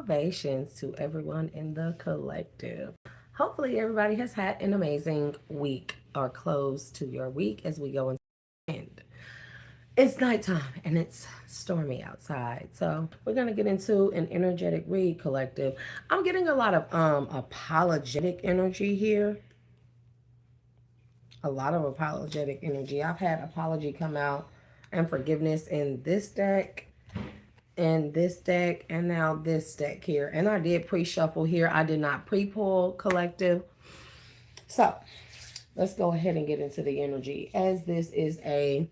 Elevations to everyone in the collective. Hopefully, everybody has had an amazing week or close to your week as we go into the end. It's nighttime and it's stormy outside. So, we're going to get into an energetic read collective. I'm getting a lot of apologetic energy here. A lot of apologetic energy. I've had apology come out and forgiveness in this deck, and now this deck here. And I did pre-shuffle here. I did not pre-pull collective. So let's go ahead and get into the energy. As this is a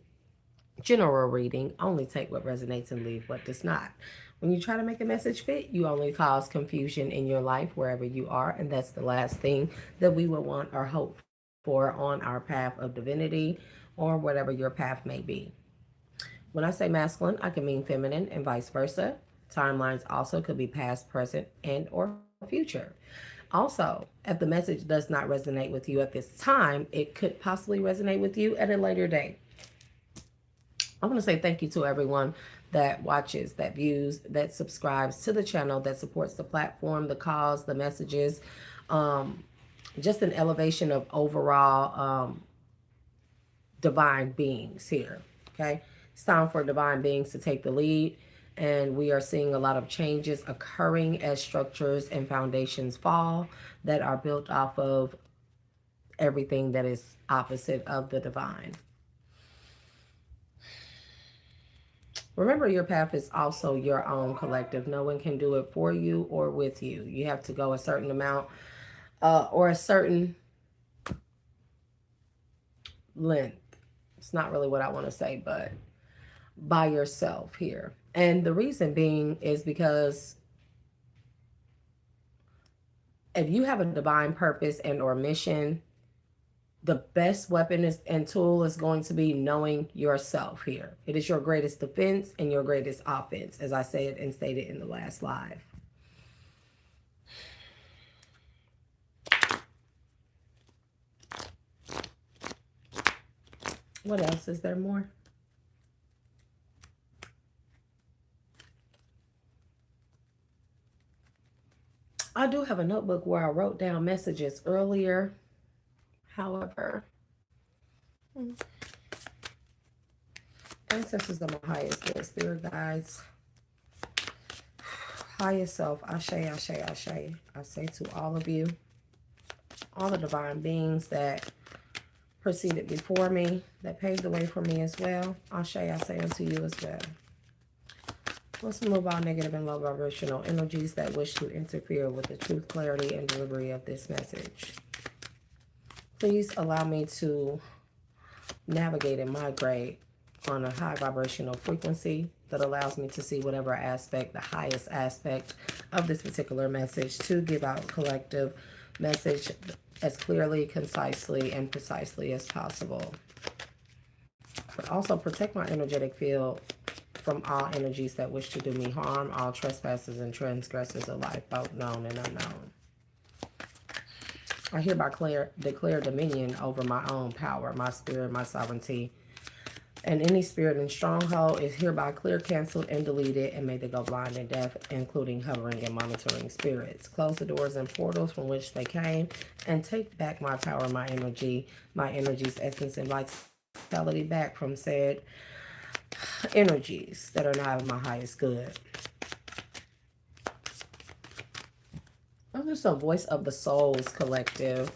general reading, only take what resonates and leave what does not. When you try to make a message fit, you only cause confusion in your life wherever you are. And that's the last thing that we would want or hope for on our path of divinity or whatever your path may be. When I say masculine, I can mean feminine and vice versa. Timelines also could be past, present, and or future. Also, if the message does not resonate with you at this time, it could possibly resonate with you at a later date. I want to say thank you to everyone that watches, that views, that subscribes to the channel, that supports the platform, the cause, the messages, just an elevation of overall divine beings here. Okay. It's time for divine beings to take the lead. And we are seeing a lot of changes occurring as structures and foundations fall that are built off of everything that is opposite of the divine. Remember, your path is also your own collective. No one can do it for you or with you. You have to go a certain amount or a certain length. It's not really what I want to say, but by yourself here. And the reason being is because if you have a divine purpose and or mission, the best weapon is, and tool is going to be knowing yourself here. It is your greatest defense and your greatest offense, as I said and stated in the last live. What else? Is there more? I do have a notebook where I wrote down messages earlier. However, ancestors are my highest good, spirit guides, highest self, Ashe, Ashe, Ashe. I say to all of you, all the divine beings that proceeded before me, that paved the way for me as well, Ashe, I say unto you as well. Let's remove all negative and low vibrational energies that wish to interfere with the truth, clarity, and delivery of this message. Please allow me to navigate and migrate on a high vibrational frequency that allows me to see whatever aspect, the highest aspect of this particular message, to give out collective message as clearly, concisely, and precisely as possible. But also protect my energetic field from all energies that wish to do me harm, all trespassers and transgressors alike, both known and unknown. I hereby declare dominion over my own power, my spirit, my sovereignty, and any spirit in stronghold is hereby clear, canceled, and deleted, and may they go blind and deaf, including hovering and monitoring spirits. Close the doors and portals from which they came, and take back my power, my energy's essence and vitality back from said energies that are not of my highest good. I'm just a voice of the souls collective.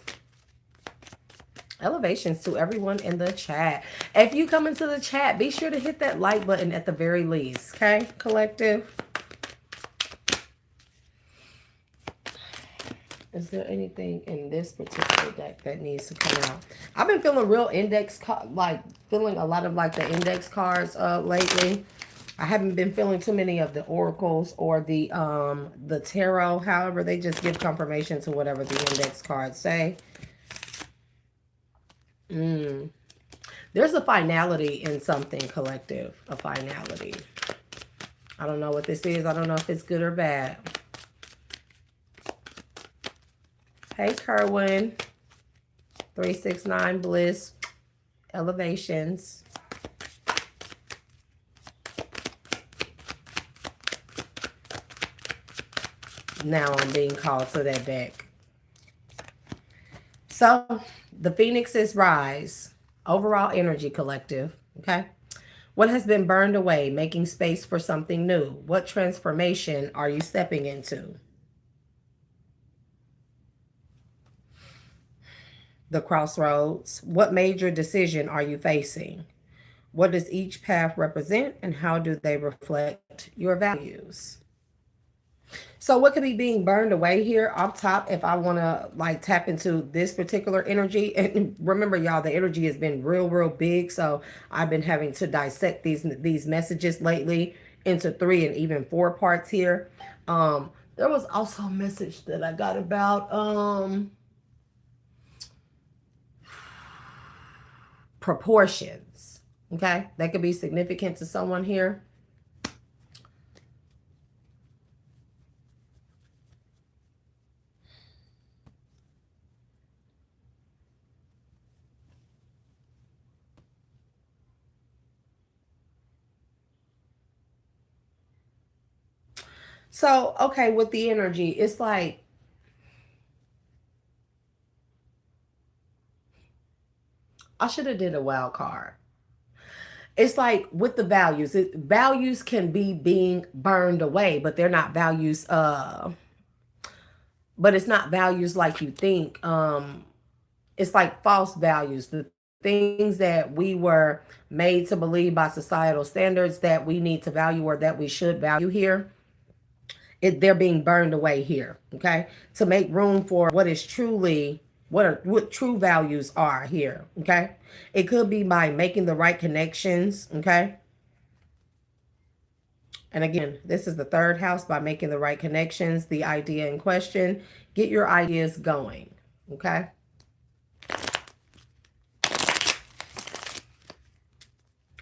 Elevations to everyone in the chat. If you come into the chat, be sure to hit that like button at the very least. Okay, collective? Is there anything in this particular deck that needs to come out? I've been feeling real feeling a lot of like the index cards lately. I haven't been feeling too many of the oracles or the tarot. However, they just give confirmation to whatever the index cards say. There's a finality in something, collective. A finality. I don't know what this is. I don't know if it's good or bad. Hey, Kerwin. 369 Bliss. Elevations. Now I'm being called to that deck. So the Phoenixes rise. Overall energy collective. Okay. What has been burned away, making space for something new? What transformation are you stepping into? The crossroads. What major decision are you facing? What does each path represent and how do they reflect your values? So what could be being burned away here up top if I want to like tap into this particular energy? And remember y'all, the energy has been real big, so I've been having to dissect these messages lately into 3 and even 4 parts here. There was also a message that I got about proportions. Okay, that could be significant to someone here. So, okay, with the energy, it's like I should have did a wild card. It's like with the values, values can be being burned away, but they're not values but it's not values like you think. It's like false values, the things that we were made to believe by societal standards that we need to value or that we should value here. They're being burned away here, okay, to make room for what is truly what true values are here, okay. It could be by making the right connections, okay. And again, this is the 3rd house, by making the right connections, the idea in question. Get your ideas going, okay.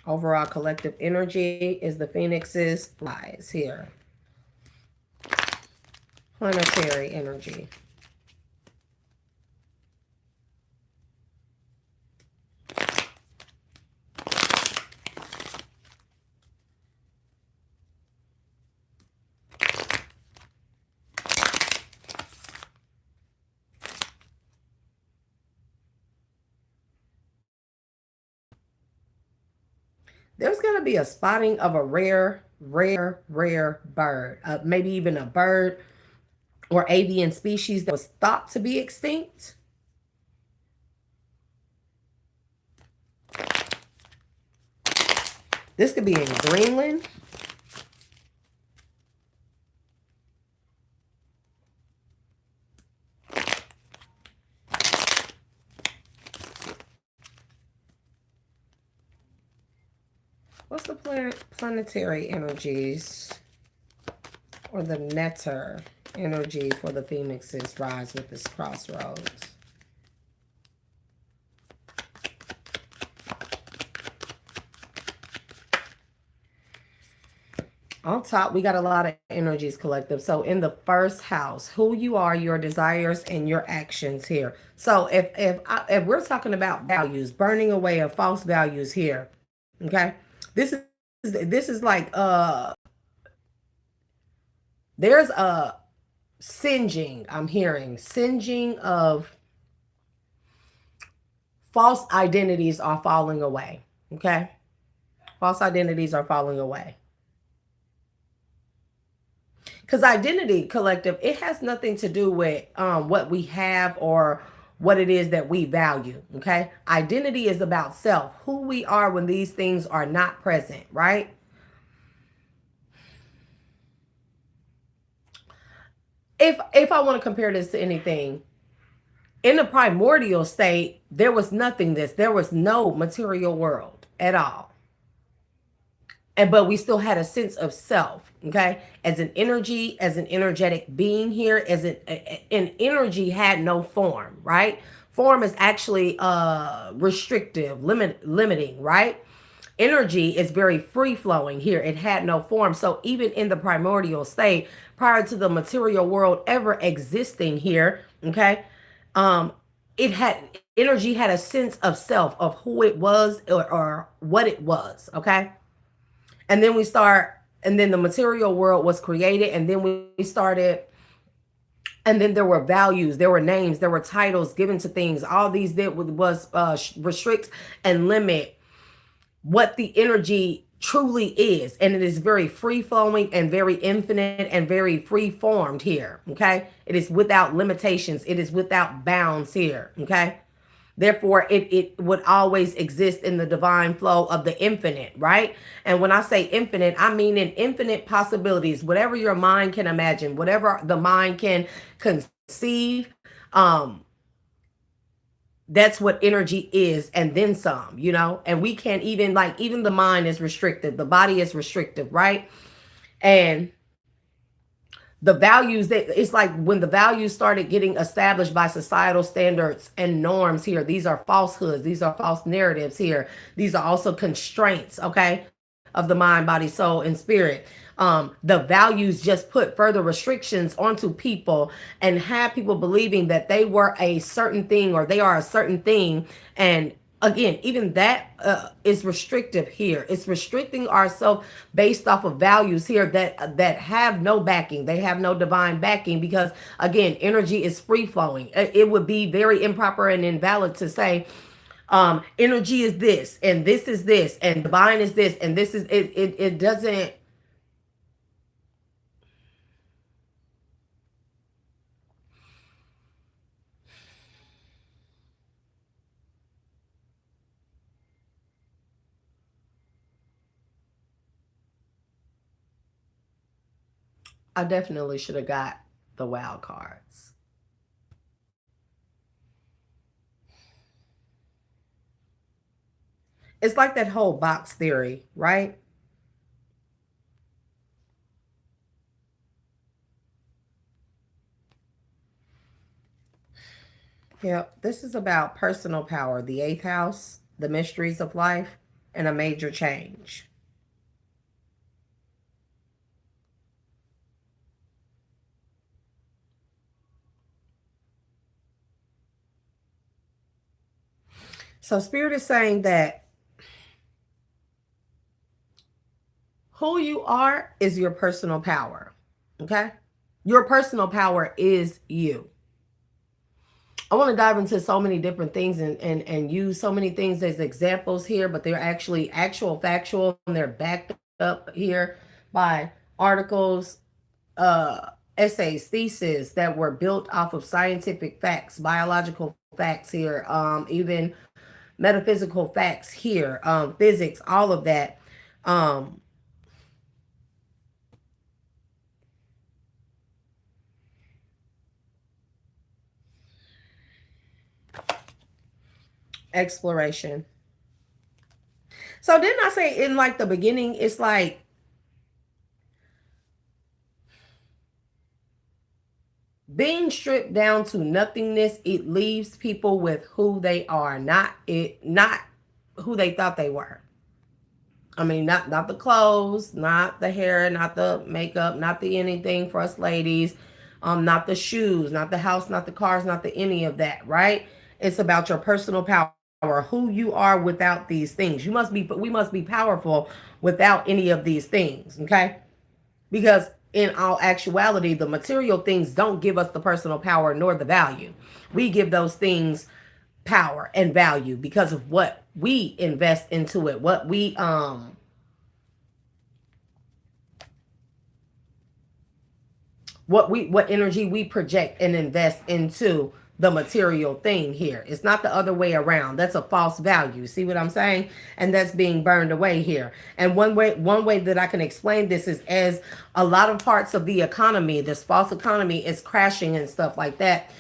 Overall collective energy is the Phoenix's rise here. Planetary energy. There's going to be a spotting of a rare bird, maybe even a bird or avian species that was thought to be extinct. This could be in Greenland. What's the planetary energies or the netter energy for the Phoenix's rise with this crossroads? On top, we got a lot of energies collective. So in the 1st house, who you are, your desires, and your actions here. So if we're talking about values, burning away of false values here, okay, this is like there's a singeing. I'm hearing singeing of false identities are falling away. Okay, false identities are falling away. Because identity collective, it has nothing to do with what we have or what it is that we value, okay? Identity is about self, who we are when these things are not present, right? If I want to compare this to anything, in the primordial state, there was nothingness. There was no material world at all. But we still had a sense of self, okay, as an energy, as an energetic being here, as an energy had no form, right? Form is actually restrictive, limiting, right? Energy is very free flowing here. It had no form. So even in the primordial state, prior to the material world ever existing here, okay, it had energy had a sense of self, of who it was or what it was, okay. And then and then the material world was created, and then we started And then there were values, there were names, there were titles given to things. All these did was restrict and limit what the energy truly is. And it is very free flowing and very infinite and very free formed here. Okay. It is without limitations. It is without bounds here. Okay. Therefore, it would always exist in the divine flow of the infinite, right? And when I say infinite, I mean in infinite possibilities, whatever your mind can imagine, whatever the mind can conceive. That's what energy is, and then some, you know. And we can't even, like, even the mind is restricted, the body is restrictive, right? And the values, that it's like when the values started getting established by societal standards and norms here, these are falsehoods, these are false narratives here, these are also constraints, okay, of the mind, body, soul, and spirit. The values just put further restrictions onto people and have people believing that they were a certain thing or they are a certain thing. And again, even that is restrictive here. It's restricting ourselves based off of values here that have no backing. They have no divine backing because, again, energy is free flowing. It would be very improper and invalid to say energy is this and this is this and divine is this and this is it. It doesn't. I definitely should have got the wild cards. It's like that whole box theory, right? Yep. This is about personal power, the eighth house, the mysteries of life, and a major change. So, Spirit is saying that who you are is your personal power. Okay? Your personal power is you. I want to dive into so many different things and use so many things as examples here, but they're actually actual factual and they're backed up here by articles, essays, theses that were built off of scientific facts, biological facts here, even metaphysical facts here, physics, all of that. Um, Exploration. So didn't I say in like the beginning, it's like being stripped down to nothingness, it leaves people with who they are, not who they thought they were. I mean, not the clothes, not the hair, not the makeup, not the anything for us ladies, not the shoes, not the house, not the cars, not the any of that, right? It's about your personal power, who you are without these things. We must be powerful without any of these things, okay? Because in all actuality, the material things don't give us the personal power nor the value. We give those things power and value because of what we invest into it, what energy we project and invest into the material thing here. It's not the other way around. That's a false value. See what I'm saying? And that's being burned away here. And one way that I can explain this is as a lot of parts of the economy, this false economy is crashing and stuff like that.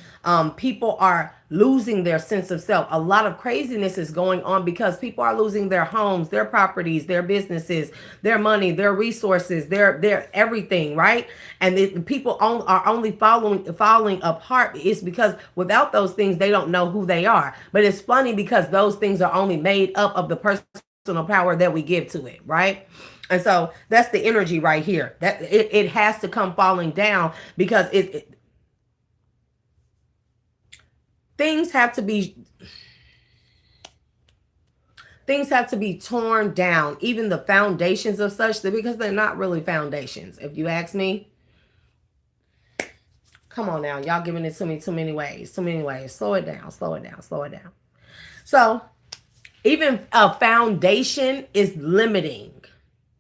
People are losing their sense of self. A lot of craziness is going on because people are losing their homes, their properties, their businesses, their money, their resources, their everything, right? And the people are only falling apart is because without those things, they don't know who they are. But it's funny because those things are only made up of the personal power that we give to it, right? And so that's the energy right here. That it has to come falling down because things have to be torn down, even the foundations of such, because they're not really foundations, if you ask me. Come on now. Y'all giving it to me too many ways. Too many ways. Slow it down. Slow it down. Slow it down. So even a foundation is limiting.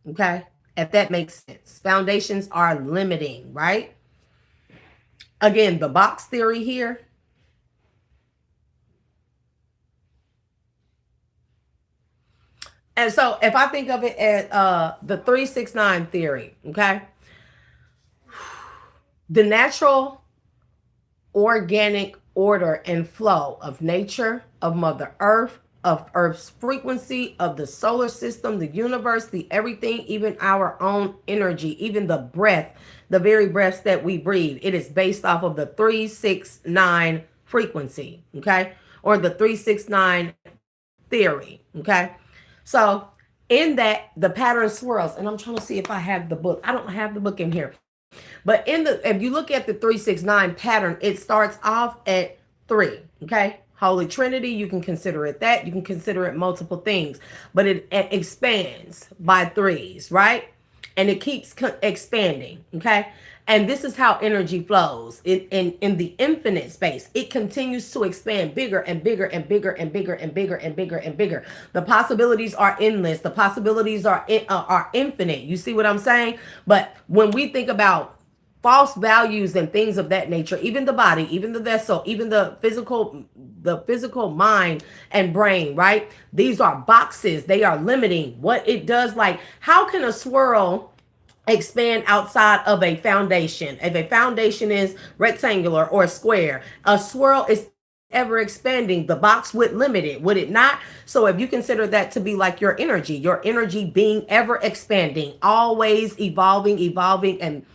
Okay. If that makes sense. Foundations are limiting, right? Again, the box theory here. And so if I think of it as the 369 theory, okay? The natural organic order and flow of nature, of Mother Earth, of Earth's frequency, of the solar system, the universe, the everything, even our own energy, even the breath, the very breaths that we breathe. It is based off of the 369 frequency, okay? Or the 369 theory, okay? So in that, the pattern swirls, and I'm trying to see if I have the book. I don't have the book in here. But if you look at the 369 pattern, it starts off at 3, okay? Holy Trinity, you can consider it that. You can consider it multiple things, but it expands by 3s, right? And it keeps expanding, okay? And this is how energy flows in the infinite space. It continues to expand bigger and bigger and bigger and bigger and bigger and bigger and bigger. The possibilities are endless. The possibilities are infinite. You see what I'm saying? But when we think about false values and things of that nature, even the body, even the vessel, even the physical mind and brain, right? These are boxes. They are limiting what it does. Like, how can a swirl expand outside of a foundation? If a foundation is rectangular or square, a swirl is ever expanding. The box would limit it, would it not? So if you consider that to be like your energy being ever expanding, always evolving and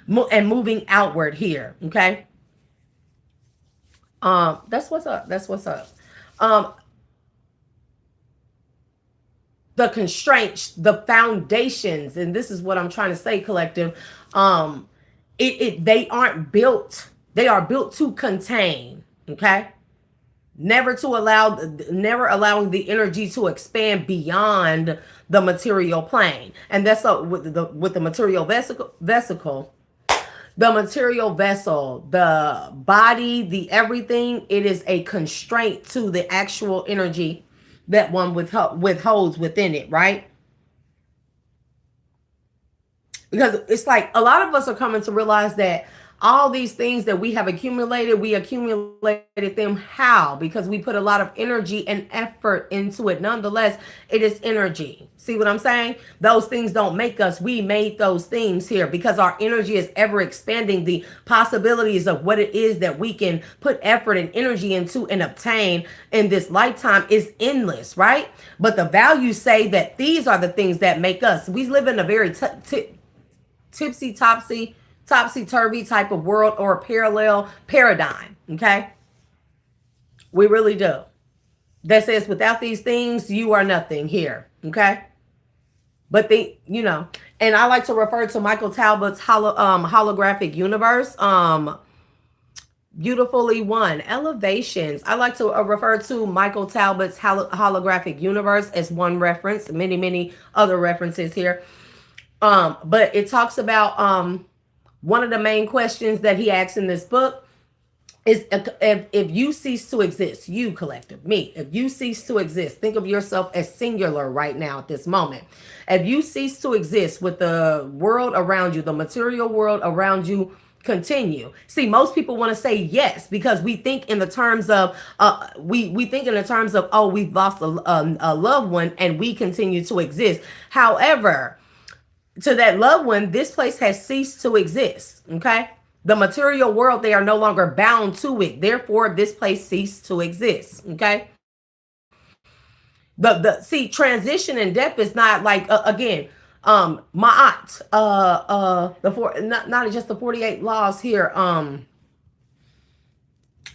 moving outward here, okay? That's what's up. That's what's up. The constraints, the foundations, and this is what I'm trying to say, collective. They aren't built. They are built to contain. Okay, never allowing the energy to expand beyond the material plane, and that's with the material vesicle. The material vessel, the body, the everything, it is a constraint to the actual energy that one withholds within it, right? Because it's like a lot of us are coming to realize that all these things that we have accumulated, we accumulated them how? Because we put a lot of energy and effort into it. Nonetheless, it is energy. See what I'm saying? Those things don't make us. We made those things here because our energy is ever expanding. The possibilities of what it is that we can put effort and energy into and obtain in this lifetime is endless, right? But the values say that these are the things that make us. We live in a very topsy-turvy type of world or a parallel paradigm, okay? We really do. That says without these things, you are nothing here, okay? But and I like to refer to Michael Talbot's holographic universe, Beautifully One, Elevations. I like to refer to Michael Talbot's holographic universe as one reference, many other references here. But it talks about one of the main questions that he asks in this book is if you cease to exist, you collective, me, if you cease to exist, think of yourself as singular right now at this moment. If you cease to exist with the world around you, the material world around you, continue. See, most people want to say yes because we think in the terms of we think in the terms of, oh, we've lost a loved one and we continue to exist. However, to that loved one, this place has ceased to exist. Okay. The material world, they are no longer bound to it. Therefore, this place ceased to exist. Okay. See, transition and death is not like again, Ma'at, not just the 48 laws here.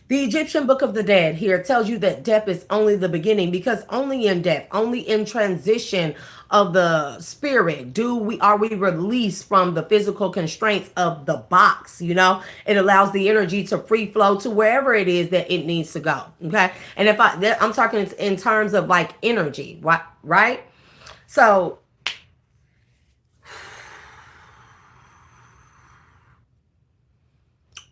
The Egyptian Book of the Dead here tells you that death is only the beginning, because only in death, only in transition of the spirit are we released from the physical constraints of the box. It allows the energy to free flow to wherever it is that it needs to go. Okay. And if I'm talking in terms of like energy, right? So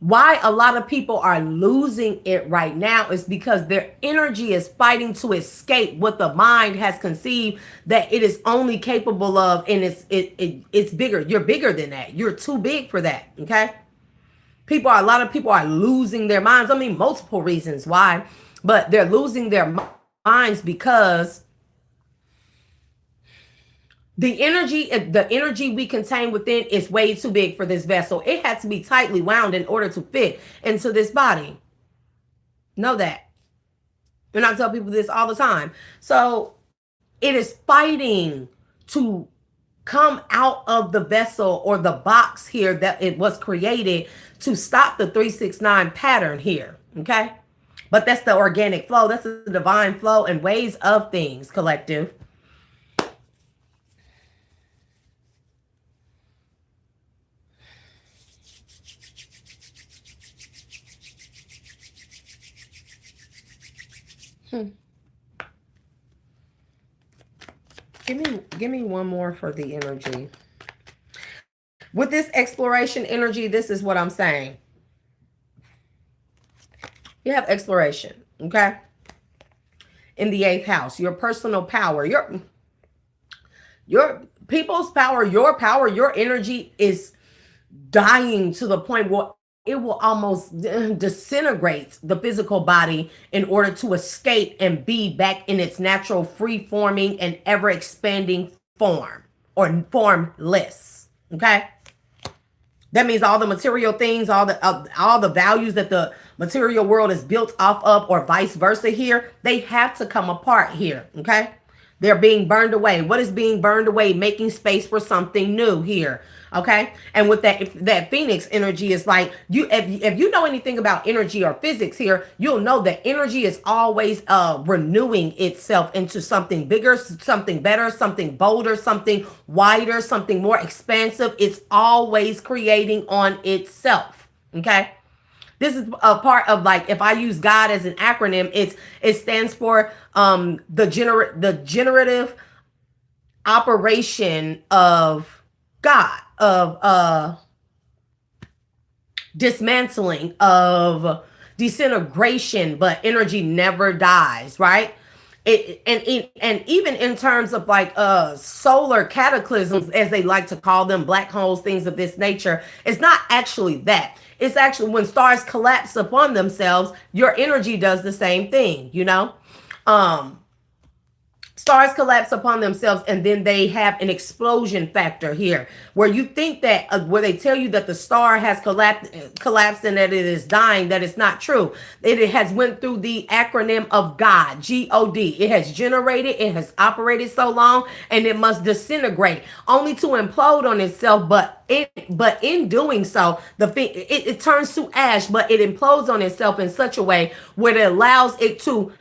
Why a lot of people are losing it right now is because their energy is fighting to escape what the mind has conceived that it is only capable of, and it's bigger. You're bigger than that. You're too big for that. Okay. A lot of people are losing their minds. I mean, multiple reasons why, but they're losing their minds because the energy we contain within is way too big for this vessel. It had to be tightly wound in order to fit into this body. Know that. And I tell people this all the time. So it is fighting to come out of the vessel or the box here that it was created to stop the 369 pattern here. Okay. But that's the organic flow. That's the divine flow and ways of things, collective. Give me one more for the energy. With this exploration energy, this is what I'm saying. You have exploration, okay? In the 8th house, your personal power, your people's power, your energy is dying to the point where it will almost disintegrate the physical body in order to escape and be back in its natural free forming and ever expanding form, or formless. Okay. That means all the material things, all the values that the material world is built off of, or vice versa here, they have to come apart here. Okay. They're being burned away. What is being burned away? Making space for something new here. Okay. And with that Phoenix energy is like, if you know anything about energy or physics here, you'll know that energy is always renewing itself into something bigger, something better, something bolder, something wider, something more expansive. It's always creating on itself. Okay. This is a part of, like, if I use God as an acronym, it stands for the generative operation of God, of dismantling, of disintegration, but energy never dies, right? And even in terms of like solar cataclysms, as they like to call them, black holes, things of this nature, it's not actually that. It's actually when stars collapse upon themselves, your energy does the same thing, you know? Stars collapse upon themselves, and then they have an explosion factor here, where you think that where they tell you that the star has collapsed and that it is dying, that it's not true. It has went through the acronym of God, God. It has generated, it has operated so long, and it must disintegrate, only to implode on itself. But in doing so, it turns to ash, but it implodes on itself in such a way where it allows it to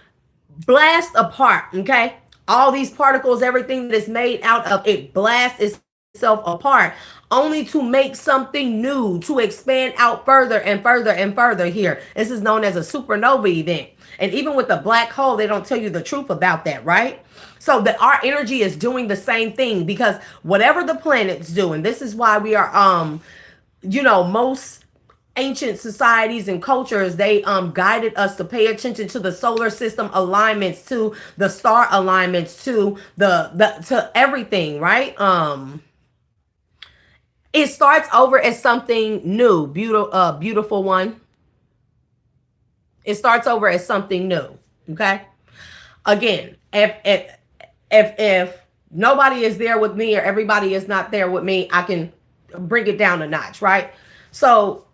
blast apart. Okay. All these particles, everything that is made out of it, blasts itself apart, only to make something new, to expand out further and further and further here. This is known as a supernova event. And even with the black hole, they don't tell you the truth about that, right? So that our energy is doing the same thing, because whatever the planet's doing, this is why we are, most ancient societies and cultures, they guided us to pay attention to the solar system alignments, to the star alignments, to to everything, right? It starts over as something new, beautiful one. It starts over as something new. Okay. Again, if nobody is there with me, or everybody is not there with me, I can bring it down a notch, right? So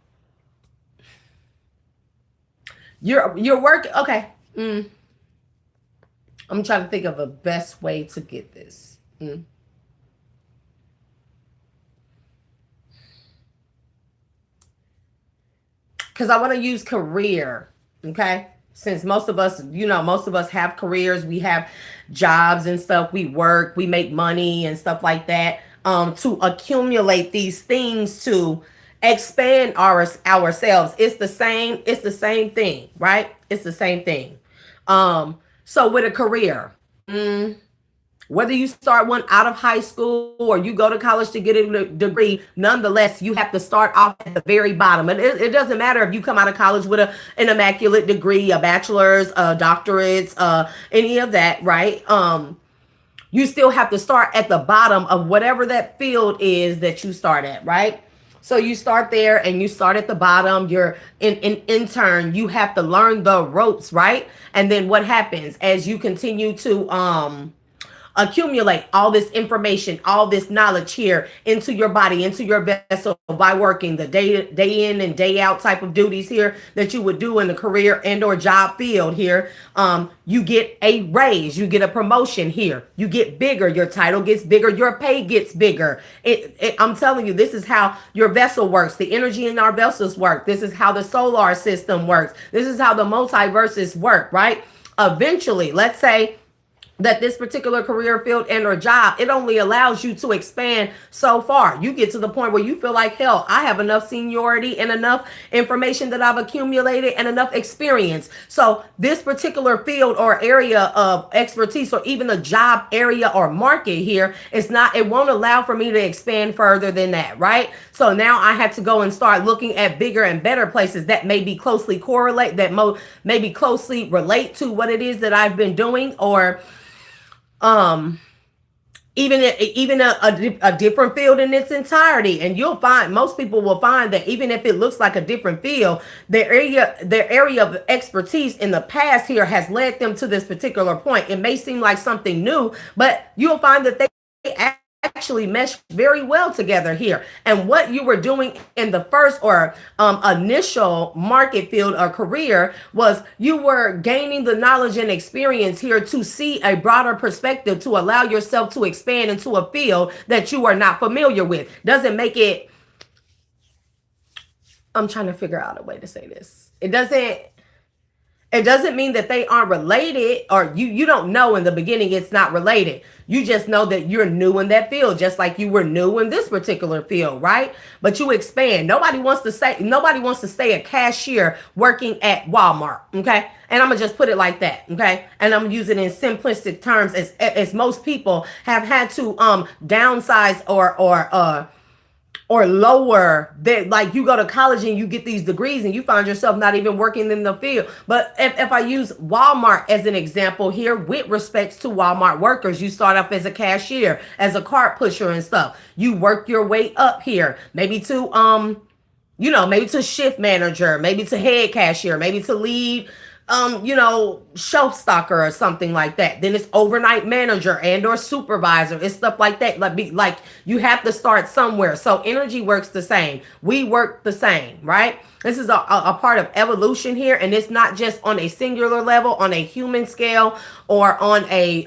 your work, okay. I'm trying to think of a best way to get this. Because I want to use career, okay? Since most of us have careers, we have jobs and stuff, we work, we make money and stuff like that, to accumulate these things to expand ourselves. It's the same thing, right? It's the same thing. So with a career, Whether you start one out of high school or you go to college to get a degree, nonetheless, you have to start off at the very bottom. And it doesn't matter if you come out of college with an immaculate degree, a bachelor's, a doctorate, any of that, right? You still have to start at the bottom of whatever that field is that you start at, right? So you start there and you start at the bottom. You're in intern. You have to learn the ropes, right? And then what happens as you continue to accumulate all this information, all this knowledge here into your body, into your vessel by working the day in and day out type of duties here that you would do in the career and or job field here. You get a raise, you get a promotion here, you get bigger, your title gets bigger, your pay gets bigger. I'm telling you, this is how your vessel works. The energy in our vessels work. This is how the solar system works. This is how the multiverses work, right? Eventually, let's say that this particular career field and or job, it only allows you to expand so far. You get to the point where you feel like, hell, I have enough seniority and enough information that I've accumulated and enough experience. So this particular field or area of expertise or even the job area or market here is not, it won't allow for me to expand further than that, right? So now I have to go and start looking at bigger and better places that may be closely correlate, that maybe closely relate to what it is that I've been doing, or even a different field in its entirety. And you'll find, most people will find that even if it looks like a different field, their area of expertise in the past here has led them to this particular point. It may seem like something new, but you'll find that they actually mesh very well together here. And what you were doing in the first or initial market field or career was you were gaining the knowledge and experience here to see a broader perspective, to allow yourself to expand into a field that you are not familiar with. Doesn't make it, I'm trying to figure out a way to say this. It doesn't mean that they aren't related, or you don't know in the beginning it's not related. You just know that you're new in that field, just like you were new in this particular field, right? But you expand. Nobody wants to stay a cashier working at Walmart, okay? And I'm gonna just put it like that, okay? And I'm using it in simplistic terms, as most people have had to downsize or lower that, like you go to college and you get these degrees and you find yourself not even working in the field. But if I use Walmart as an example here, with respects to Walmart workers, you start off as a cashier, as a cart pusher and stuff. You work your way up here, maybe to maybe to shift manager, maybe to head cashier, maybe to lead shelf stocker or something like that. Then it's overnight manager and or supervisor. It's stuff like that. Like you have to start somewhere. So energy works the same. We work the same, right? This is a part of evolution here. And it's not just on a singular level, on a human scale, or on a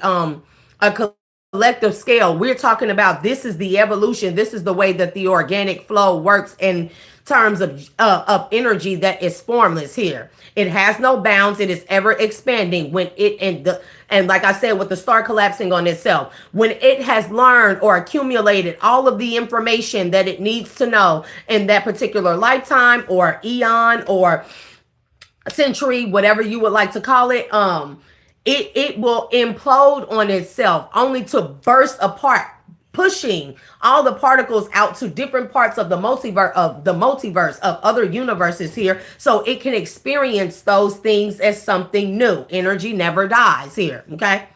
collective scale. We're talking about, this is the evolution. This is the way that the organic flow works in terms of energy that is formless here. It has no bounds. It is ever expanding. When and like I said, with the star collapsing on itself, when it has learned or accumulated all of the information that it needs to know in that particular lifetime or eon or century, whatever you would like to call it, it will implode on itself, only to burst apart, pushing all the particles out to different parts of the multiverse of other universes here, so it can experience those things as something new. Energy never dies here, okay?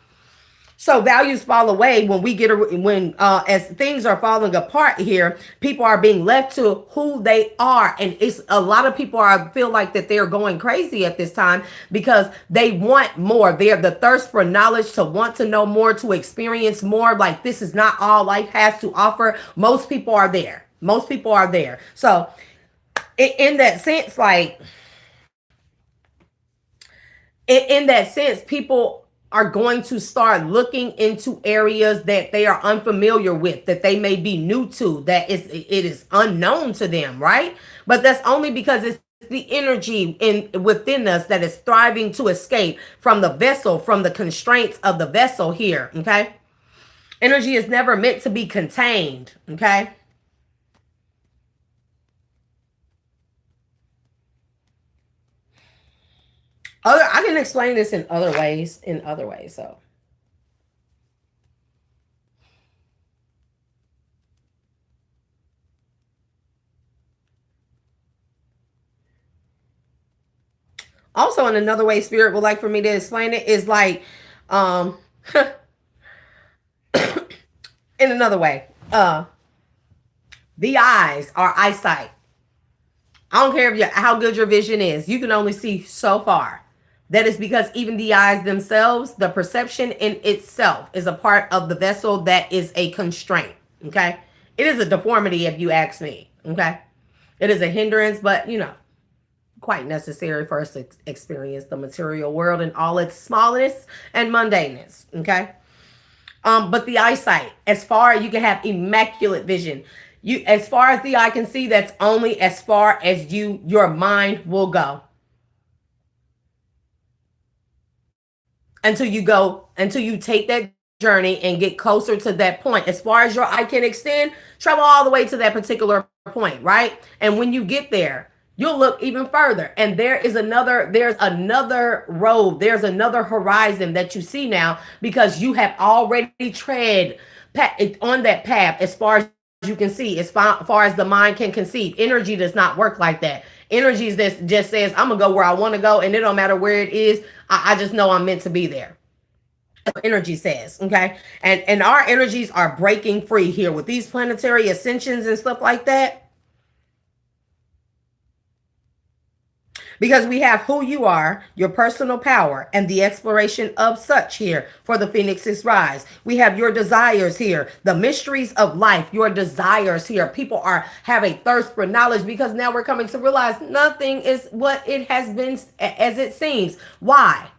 So values fall away when as things are falling apart here. People are being left to who they are, and it's a lot of people feel like that they're going crazy at this time because they want more. They're the thirst for knowledge, to want to know more, to experience more. Like, this is not all life has to offer. Most people are there. So in that sense, people are going to start looking into areas that they are unfamiliar with, that they may be new to, that it is unknown to them, right? But that's only because it's the energy within us that is striving to escape from the vessel, from the constraints of the vessel here, okay? Energy is never meant to be contained, okay? I can explain this in other ways, so Also, in another way, spirit would like for me to explain it is like, um, in another way, the eyes are eyesight. I don't care if how good your vision is. You can only see so far. That is because even the eyes themselves, the perception in itself is a part of the vessel that is a constraint. Okay. It is a deformity if you ask me. Okay. It is a hindrance, but quite necessary for us to experience the material world in all its smallness and mundaneness. Okay. But the eyesight, as far as you can have immaculate vision, as far as the eye can see, that's only as far as your mind will go. Until you take that journey and get closer to that point. As far as your eye can extend, travel all the way to that particular point, right? And when you get there, you'll look even further. And there's another road, there's another horizon that you see now because you have already tread on that path as far as you can see, as far as the mind can conceive. Energy does not work like that. Energy just says, I'm gonna go where I want to go, and it don't matter where it is. I just know I'm meant to be there. That's what energy says. Okay. And our energies are breaking free here with these planetary ascensions and stuff like that. Because we have who you are, your personal power, and the exploration of such here for the Phoenix's rise. We have your desires here, the mysteries of life, your desires here. People have a thirst for knowledge because now we're coming to realize nothing is what it has been as it seems. Why?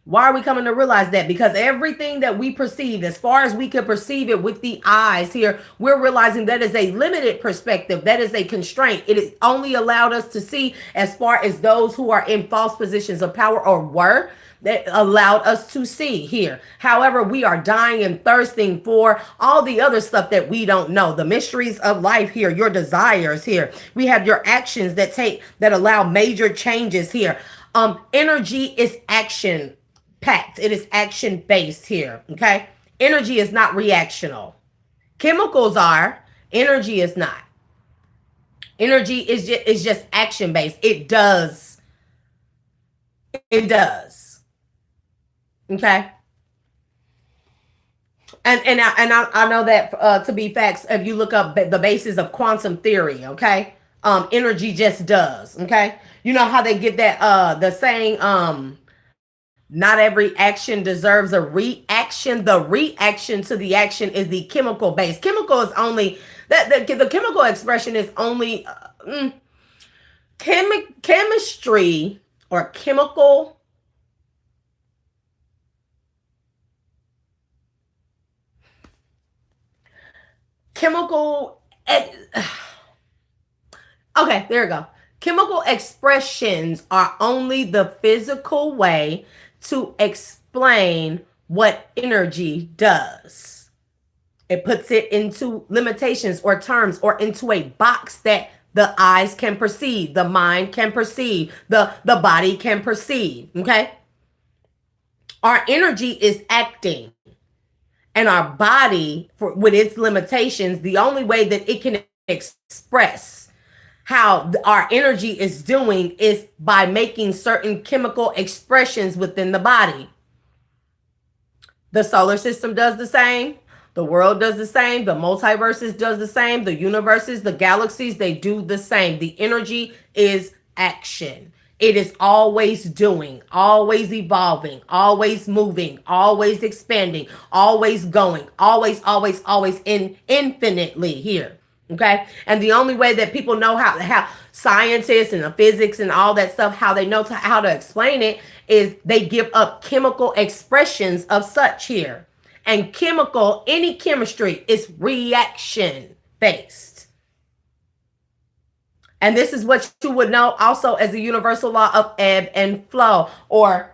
Why are we coming to realize that? Because everything that we perceive, as far as we can perceive it with the eyes here, we're realizing that is a limited perspective. That is a constraint. It is only allowed us to see as far as those who are in false positions of power or were that allowed us to see here. However, we are dying and thirsting for all the other stuff that we don't know. The mysteries of life here, your desires here. We have your actions that allow major changes here. Energy is action packed. It is action based here. Okay. Energy is not reactional. Chemicals are. Energy is not. Energy is just action based. It does. It does. Okay. And I know that to be facts. If you look up the basis of quantum theory, okay, energy just does. Okay. You know how they get that the saying not every action deserves a reaction. The reaction to the action is the chemical base. Chemical is only the chemical expression is only chemistry or chemical. Chemical. Okay, there we go. Chemical expressions are only the physical way to explain what energy does. It puts it into limitations or terms or into a box that the eyes can perceive, the mind can perceive, the body can perceive. Okay. Our energy is acting, and our body, with its limitations, the only way that it can express how our energy is doing is by making certain chemical expressions within the body. The solar system does the same. The world does the same. The multiverses does the same. The universes, the galaxies, they do the same. The energy is action. It is always doing, always evolving, always moving, always expanding, always going, always infinitely here. Okay. And the only way that people know how scientists and the physics and all that stuff, how they know how to explain it is they give up chemical expressions of such here. And any chemistry is reaction based. And this is what you would know also as the universal law of ebb and flow, or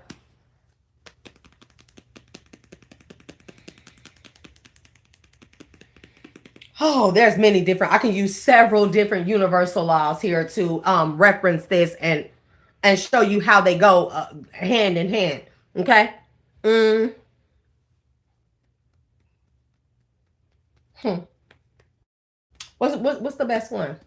there's many different, I can use several different universal laws here to reference this and show you how they go hand in hand. Okay. What's the best one?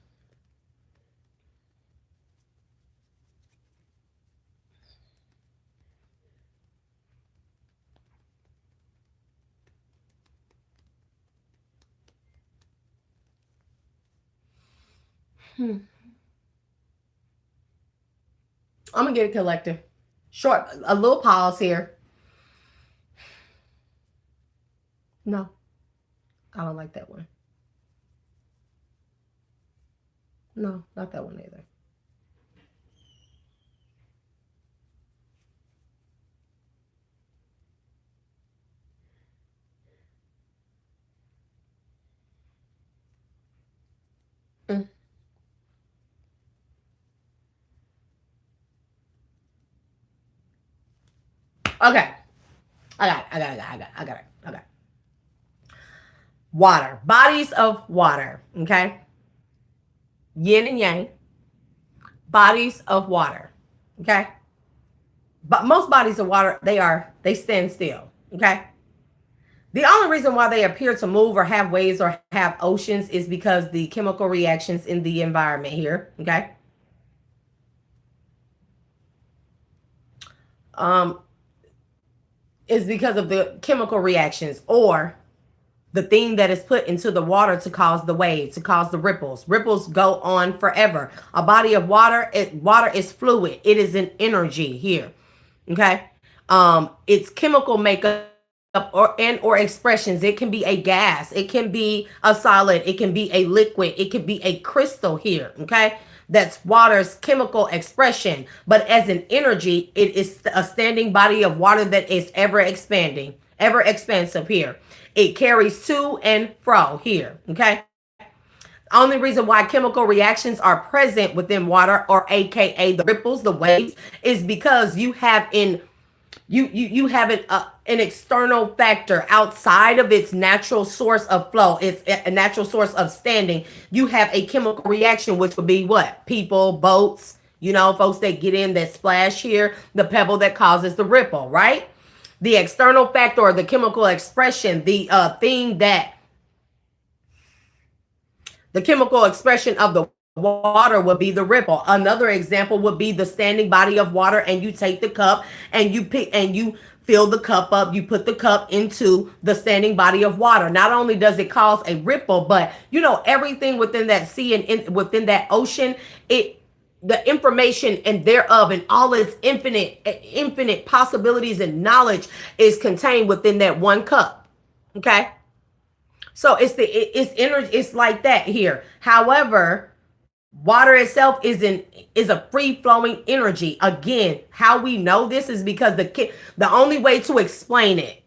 I'm going to get a collective. Short, a little pause here. No, I don't like that one. No, not that one either. Mm. Okay. I got it. Water. Bodies of water. Okay. Yin and yang. Bodies of water. Okay. But most bodies of water, they stand still. Okay. The only reason why they appear to move or have waves or have oceans is because the chemical reactions in the environment here. Okay. Is because of the chemical reactions or the thing that is put into the water to cause the wave, to cause the ripples. Ripples go on forever. A body of water, water is fluid. It is an energy here. Okay. It's chemical makeup or expressions. It can be a gas, it can be a solid, it can be a liquid, it can be a crystal here. Okay. That's water's chemical expression. But as an energy, it is a standing body of water that is ever expanding, ever expansive here. It carries to and fro here. Okay. Only reason why chemical reactions are present within water, or AKA the ripples, the waves, is because you have you have an external factor outside of its natural source of flow. It's a natural source of standing. You have a chemical reaction, which would be what? People, boats, folks that get in, that splash here, the pebble that causes the ripple, right? The external factor or the chemical expression, the thing that the chemical expression of the water would be the ripple. Another example would be the standing body of water, and you take the cup and you fill the cup up. You put the cup into the standing body of water. Not only does it cause a ripple, but everything within that sea and within that ocean, the information and thereof and all its infinite possibilities and knowledge is contained within that one cup. Okay. So it's energy. It's like that here. However, water itself is a free flowing energy. Again, how we know this is because the only way to explain it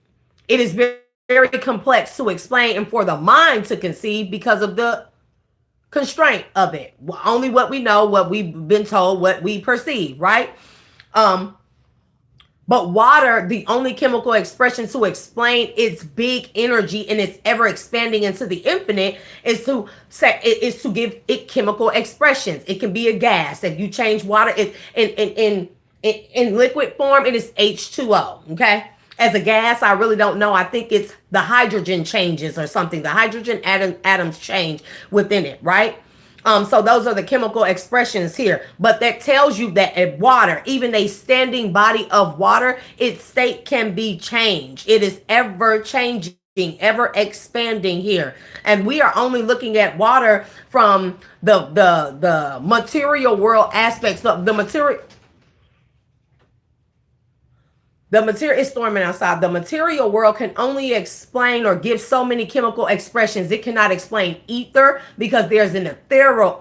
is very, very complex to explain and for the mind to conceive because of the constraint of it. Only what we know, what we've been told, what we perceive, right? But water, the only chemical expression to explain its big energy and its ever expanding into the infinite is to give it chemical expressions. It can be a gas. If you change water in liquid form, it is H2O. Okay. As a gas, I really don't know. I think it's the hydrogen changes or something. The hydrogen atoms change within it, right? So those are the chemical expressions here. But that tells you that a water, even a standing body of water, its state can be changed. It is ever changing, ever expanding here. And we are only looking at water from the material world aspects of the material. The material is storming outside. The material world can only explain or give so many chemical expressions. It cannot explain ether because there's an ethereal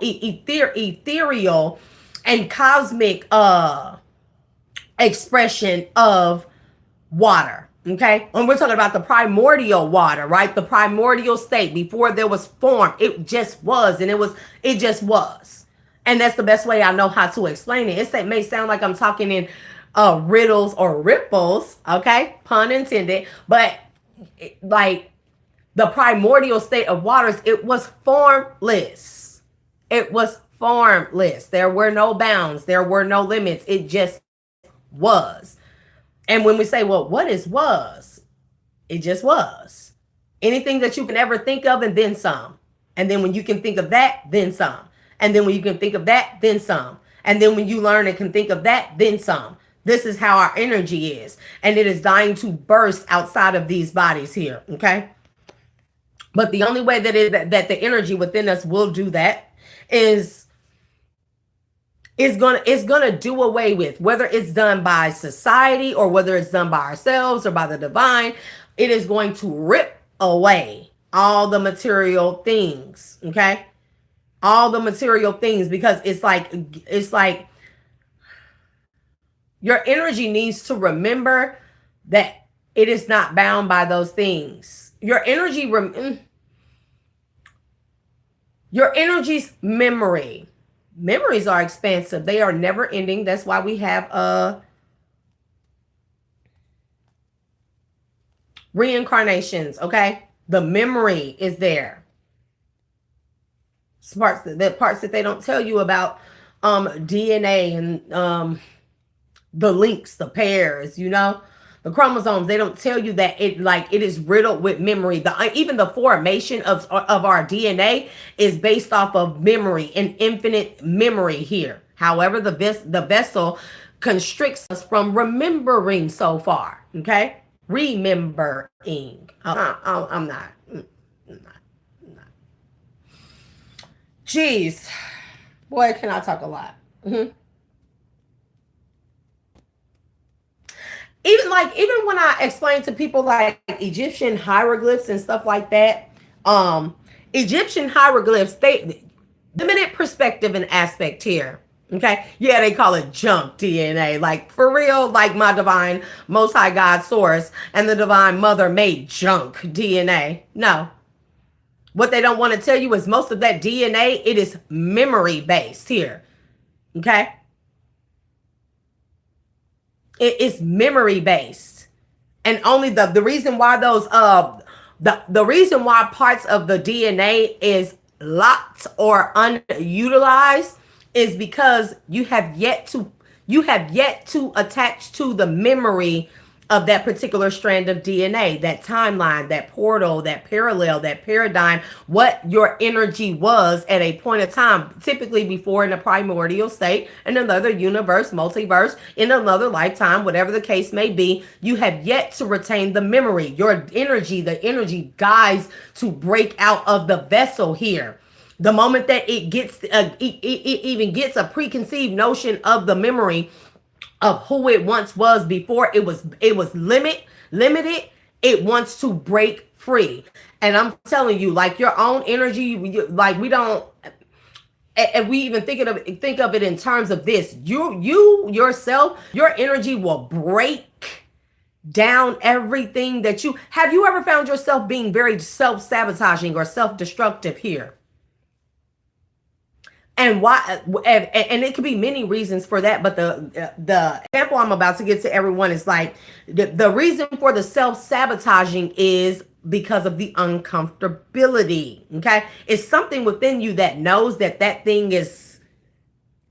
and cosmic expression of water. Okay. And we're talking about the primordial water, right? The primordial state before there was form. It just was. And it just was. And that's the best way I know how to explain it. It may sound like I'm talking in riddles or ripples, okay, pun intended, but like the primordial state of waters, it was formless. It was formless. There were no bounds, there were no limits. It just was. And when we say, well, what is was? It just was. Anything that you can ever think of and then some. And then when you can think of that, then some. And then when you can think of that, then some. And then when you learn and can think of that, then some. This is how our energy is. And it is dying to burst outside of these bodies here. Okay. But the only way that the energy within us will do that is It's gonna do away with, whether it's done by society or whether it's done by ourselves or by the divine. It is going to rip away all the material things. Okay, all the material things, because it's like your energy needs to remember that it is not bound by those things. Your energy's memory. Memories are expansive. They are never ending. That's why we have reincarnations, okay? The memory is there. It's the parts that they don't tell you about DNA and the links, the pairs, the chromosomes. They don't tell you that it is riddled with memory. Even the formation of our DNA is based off of memory and infinite memory here. However, the vessel constricts us from remembering so far. Okay, remembering. I'm not. Jeez, boy, can I talk a lot. Even when I explain to people like Egyptian hieroglyphs and stuff like that, Egyptian hieroglyphs, they limited perspective and aspect here. Okay, yeah, they call it junk DNA. Like, for real, like my divine most high God source and the divine mother made junk DNA. No. What they don't want to tell you is most of that DNA, it is memory based here. Okay, it is memory based, and only the reason why those the reason why parts of the DNA is locked or unutilized is because you have yet to attach to the memory of that particular strand of DNA, that timeline, that portal, that parallel, that paradigm, what your energy was at a point of time, typically before in a primordial state, in another universe, multiverse, in another lifetime, whatever the case may be. You have yet to retain the memory. Your energy, the energy guides to break out of the vessel here. The moment that it gets, it even gets a preconceived notion of the memory of who it once was before it was limited, it wants to break free. And I'm telling you, like, your own energy, like, we don't, if we even think of it in terms of this, you yourself, your energy will break down everything that have you ever found yourself being very self-sabotaging or self-destructive here? And why? And it could be many reasons for that. But the example I'm about to give to everyone is like the reason for the self-sabotaging is because of the uncomfortability. Okay, it's something within you that knows that thing is,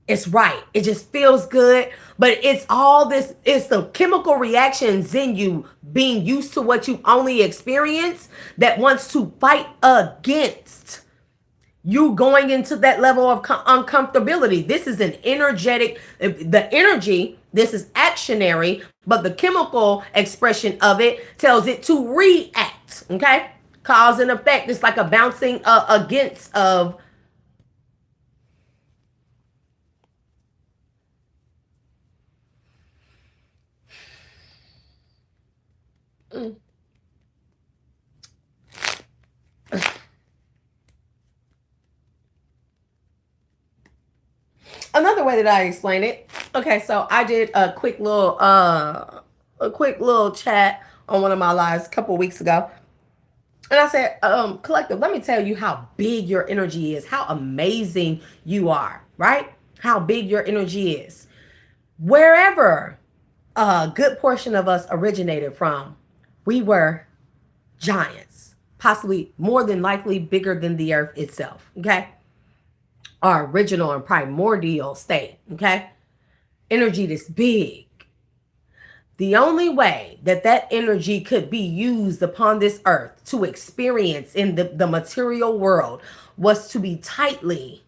it's right. It just feels good. But it's all this. It's the chemical reactions in you being used to what you only experience that wants to fight against you going into that level of uncomfortability. This is an energetic, the energy, this is actionary, but the chemical expression of it tells it to react. Okay, cause and effect. It's like a bouncing against of. Another way that I explain it. Okay, so I did a quick little chat on one of my lives a couple weeks ago. And I said, collective, let me tell you how big your energy is, how amazing you are, right? How big your energy is. Wherever a good portion of us originated from, we were giants, possibly more than likely bigger than the earth itself. Okay, our original and primordial state. Okay, energy this big. The only way that energy could be used upon this earth to experience in the material world was to be tightly.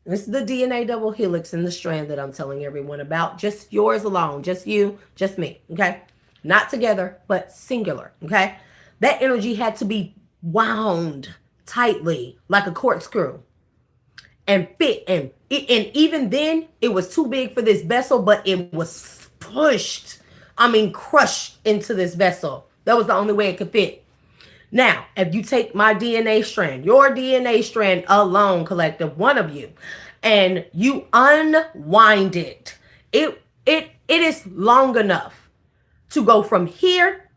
This is the DNA double helix in the strand that I'm telling everyone about. Just yours alone, just you, just me. Okay, not together, but singular. Okay, that energy had to be wound tightly like a corkscrew and fit, and And even then, it was too big for this vessel, but it was pushed, I mean, crushed into this vessel. That was the only way it could fit. Now, if you take my DNA strand, your DNA strand alone, collective, one of you, and you unwind it, it is long enough to go from here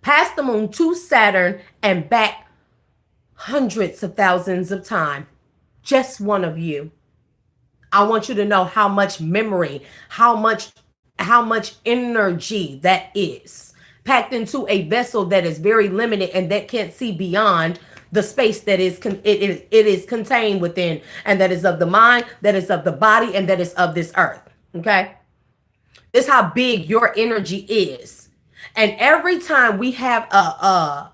past the moon to Saturn and back hundreds of thousands of times. Just one of you. I want you to know how much memory, how much energy that is packed into a vessel that is very limited and that can't see beyond the space that it is contained within, and that is of the mind, that is of the body, and that is of this earth. Okay, this is how big your energy is. And every time we have I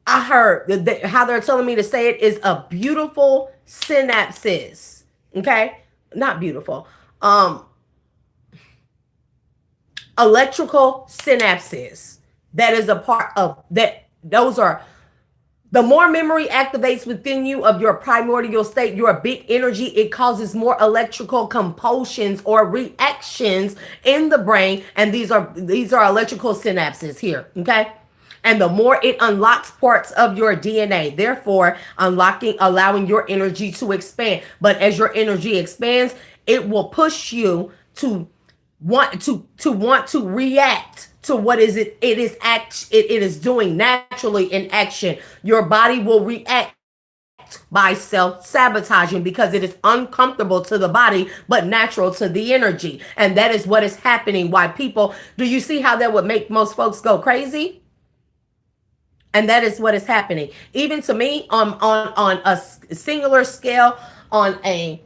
heard how they're telling me to say it is a beautiful synapses. Okay, not beautiful. Electrical synapses. That is a part of that. Those are the more memory activates within you of your primordial state, your big energy, it causes more electrical compulsions or reactions in the brain. And these are electrical synapses here. Okay. And the more it unlocks parts of your DNA, therefore allowing your energy to expand. But as your energy expands, it will push you to want to react to what it is doing naturally in action. Your body will react by self-sabotaging because it is uncomfortable to the body but natural to the energy. And that is what is happening. Why people, do you see how that would make most folks go crazy? And that is what is happening. Even to me, on a singular scale, on a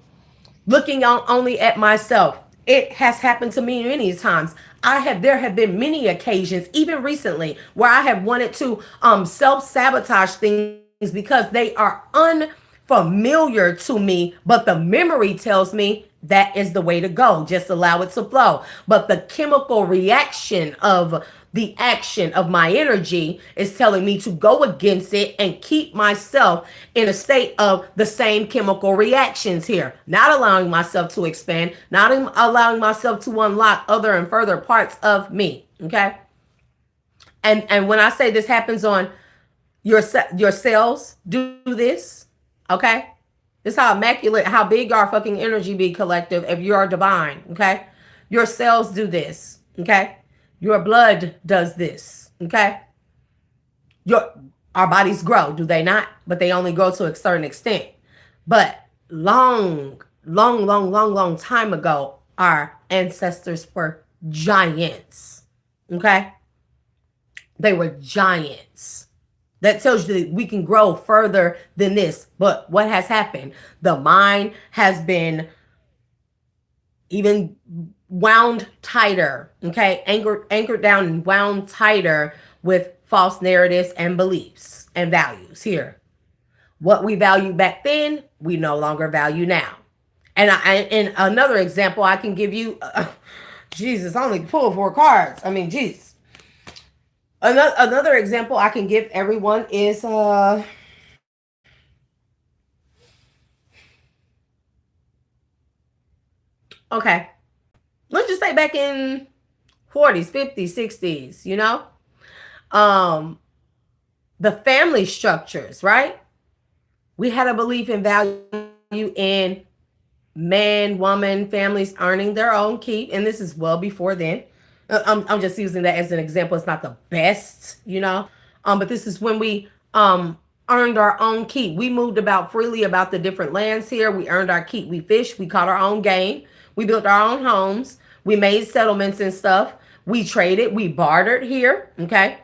looking only at myself, it has happened to me many times. There have been many occasions, even recently, where I have wanted to self-sabotage things because they are unfamiliar to me, but the memory tells me that is the way to go. Just allow it to flow. But the chemical reaction of the action of my energy is telling me to go against it and keep myself in a state of the same chemical reactions here, not allowing myself to expand, not allowing myself to unlock other and further parts of me. Okay. And when I say this happens on your cells, do this. Okay. This is how immaculate, how big our fucking energy be, collective, if you are divine. Okay. Your cells do this. Okay. Your blood does this. Okay. Our bodies grow, do they not? But they only grow to a certain extent. But long time ago, our ancestors were giants. Okay. They were giants. That tells you that we can grow further than this. But what has happened? The mind has been even wound tighter, okay? Anchored down and wound tighter with false narratives and beliefs and values here. What we valued back then, we no longer value now. And another example I can give you, Jesus, I only pulled 4 cards. I mean, jeez. Another example I can give everyone is okay. Let's just say back in 40s, 50s, 60s, you know? The family structures, right? We had a belief and value in man, woman, families earning their own keep. And this is well before then. I'm just using that as an example. It's not the best, you know, but this is when we earned our own keep. We moved about freely about the different lands here. We earned our keep. We fished. We caught our own game. We built our own homes. We made settlements and stuff. We traded. We bartered here. Okay.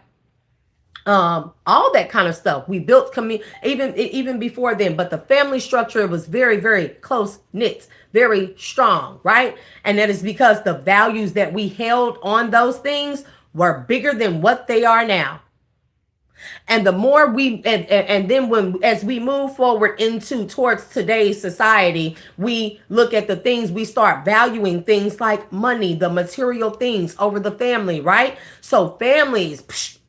All that kind of stuff. We built even before then, but the family structure was very, very close knit, very strong, right? And that is because the values that we held on those things were bigger than what they are now. And the more and then as we move forward towards today's society, we look at the things, we start valuing things like money, the material things over the family, right? So families,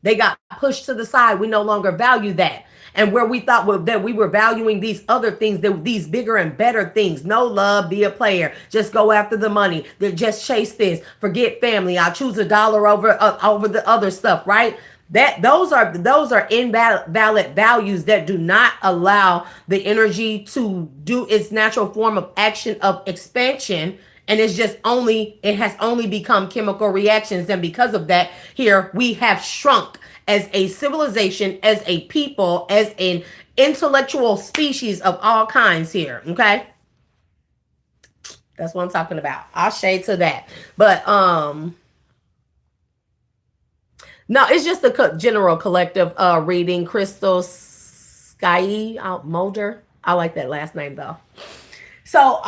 they got pushed to the side. We no longer value that. and where we thought that we were valuing these other things, these bigger and better things. No love, be a player, just go after the money, just chase this, forget family, I'll choose a dollar over the other stuff, right? That those are invalid values that do not allow the energy to do its natural form of action of expansion. And it has only become chemical reactions. And because of that, here we have shrunk as a civilization, as a people, as an intellectual species of all kinds here. Okay. That's what I'm talking about. I'll shade to that. But no, it's just a general collective reading. Crystal Sky Mulder. I like that last name though. So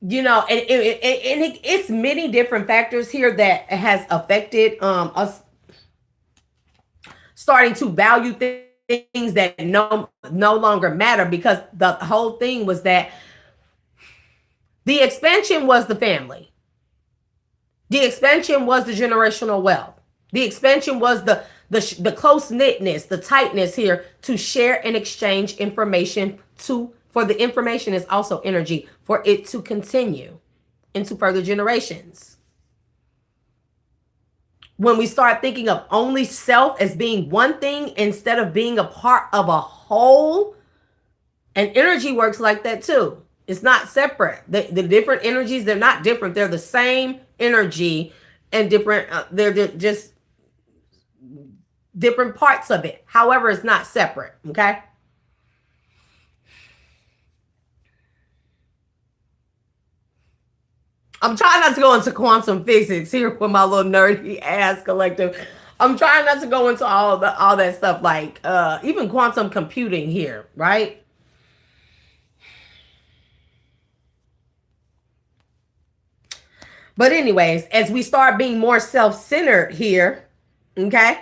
you know, and it's many different factors here that has affected us starting to value things that no longer matter, because the whole thing was that the expansion was the family. The expansion was the generational wealth. The expansion was the close-knitness, the tightness here to share and exchange information for the information is also energy for it to continue into further generations. When we start thinking of only self as being one thing instead of being a part of a whole, and energy works like that too. It's not separate. The different energies, they're not different. They're the same energy and different. They're just different parts of it. However, it's not separate. Okay. I'm trying not to go into quantum physics here with my little nerdy ass collective. I'm trying not to go into all that stuff, like even quantum computing here, right? But anyways, as we start being more self-centered here, okay,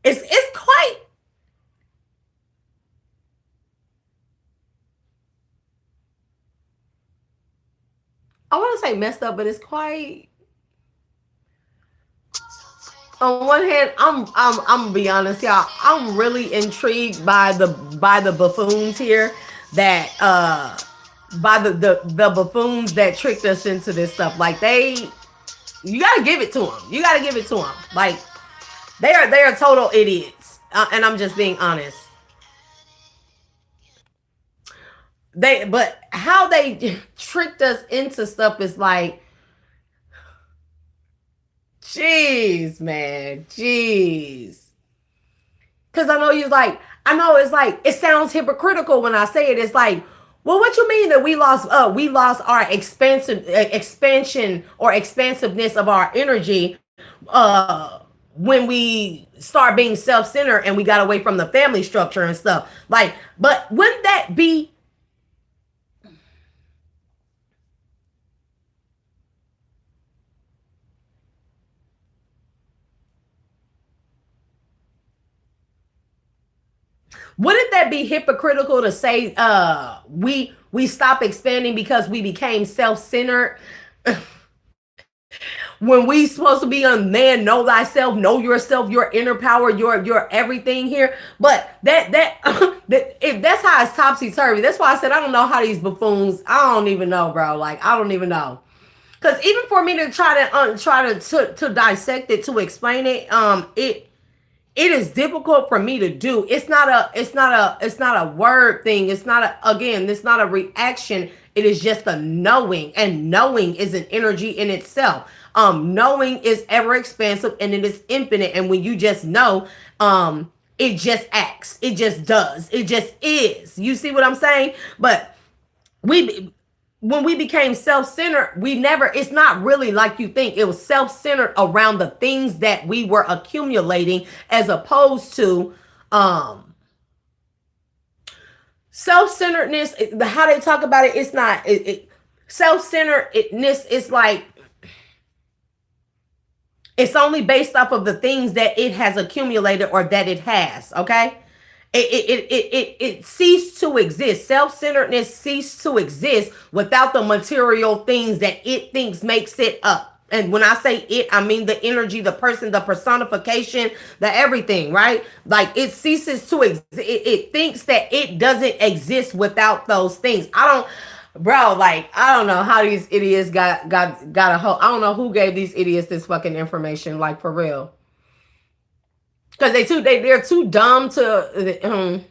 it's quite, I want to say messed up, but it's quite. On one hand, I'm gonna be honest, y'all. I'm really intrigued by the buffoons here that by the buffoons that tricked us into this stuff. Like you gotta give it to them. You gotta give it to them. Like they are total idiots, and I'm just being honest. But how they tricked us into stuff is like, jeez, man, jeez. Because I know it's like, it sounds hypocritical when I say it. It's like, well, what you mean that we lost our expansion or expansiveness of our energy when we start being self-centered and we got away from the family structure and stuff. Like, but wouldn't that be, wouldn't that be hypocritical to say we stop expanding because we became self-centered when we supposed to be on man, know thyself, know yourself, your inner power, your everything here? But that if that's how it's topsy-turvy, that's why I said I don't know how these buffoons, I don't even know, bro. Like, I don't even know. Because even for me to try to dissect it, to explain it, it is difficult for me to do. It's not a word thing. It's not a reaction. It is just a knowing, and knowing is an energy in itself. Knowing is ever expansive and it is infinite. And when you just know, it just acts. It just does. It just is. You see what I'm saying? But when we became self-centered, it's not really like you think. It was self-centered around the things that we were accumulating, as opposed to self-centeredness. How they talk about it, it's not self-centeredness. It's like, it's only based off of the things that it has accumulated or that it has. Okay. It ceased to exist. Self-centeredness ceased to exist without the material things that it thinks makes it up. And when I say it, I mean the energy, the person, the personification, the everything, right? Like it ceases to exist. It thinks that it doesn't exist without those things. I don't, bro, like I don't know how these idiots got a whole, I don't know who gave these idiots this fucking information, like for real. Because they're too dumb to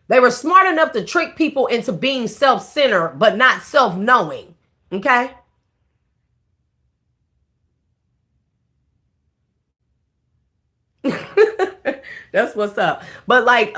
they were smart enough to trick people into being self-centered, but not self-knowing. Okay? That's what's up. But like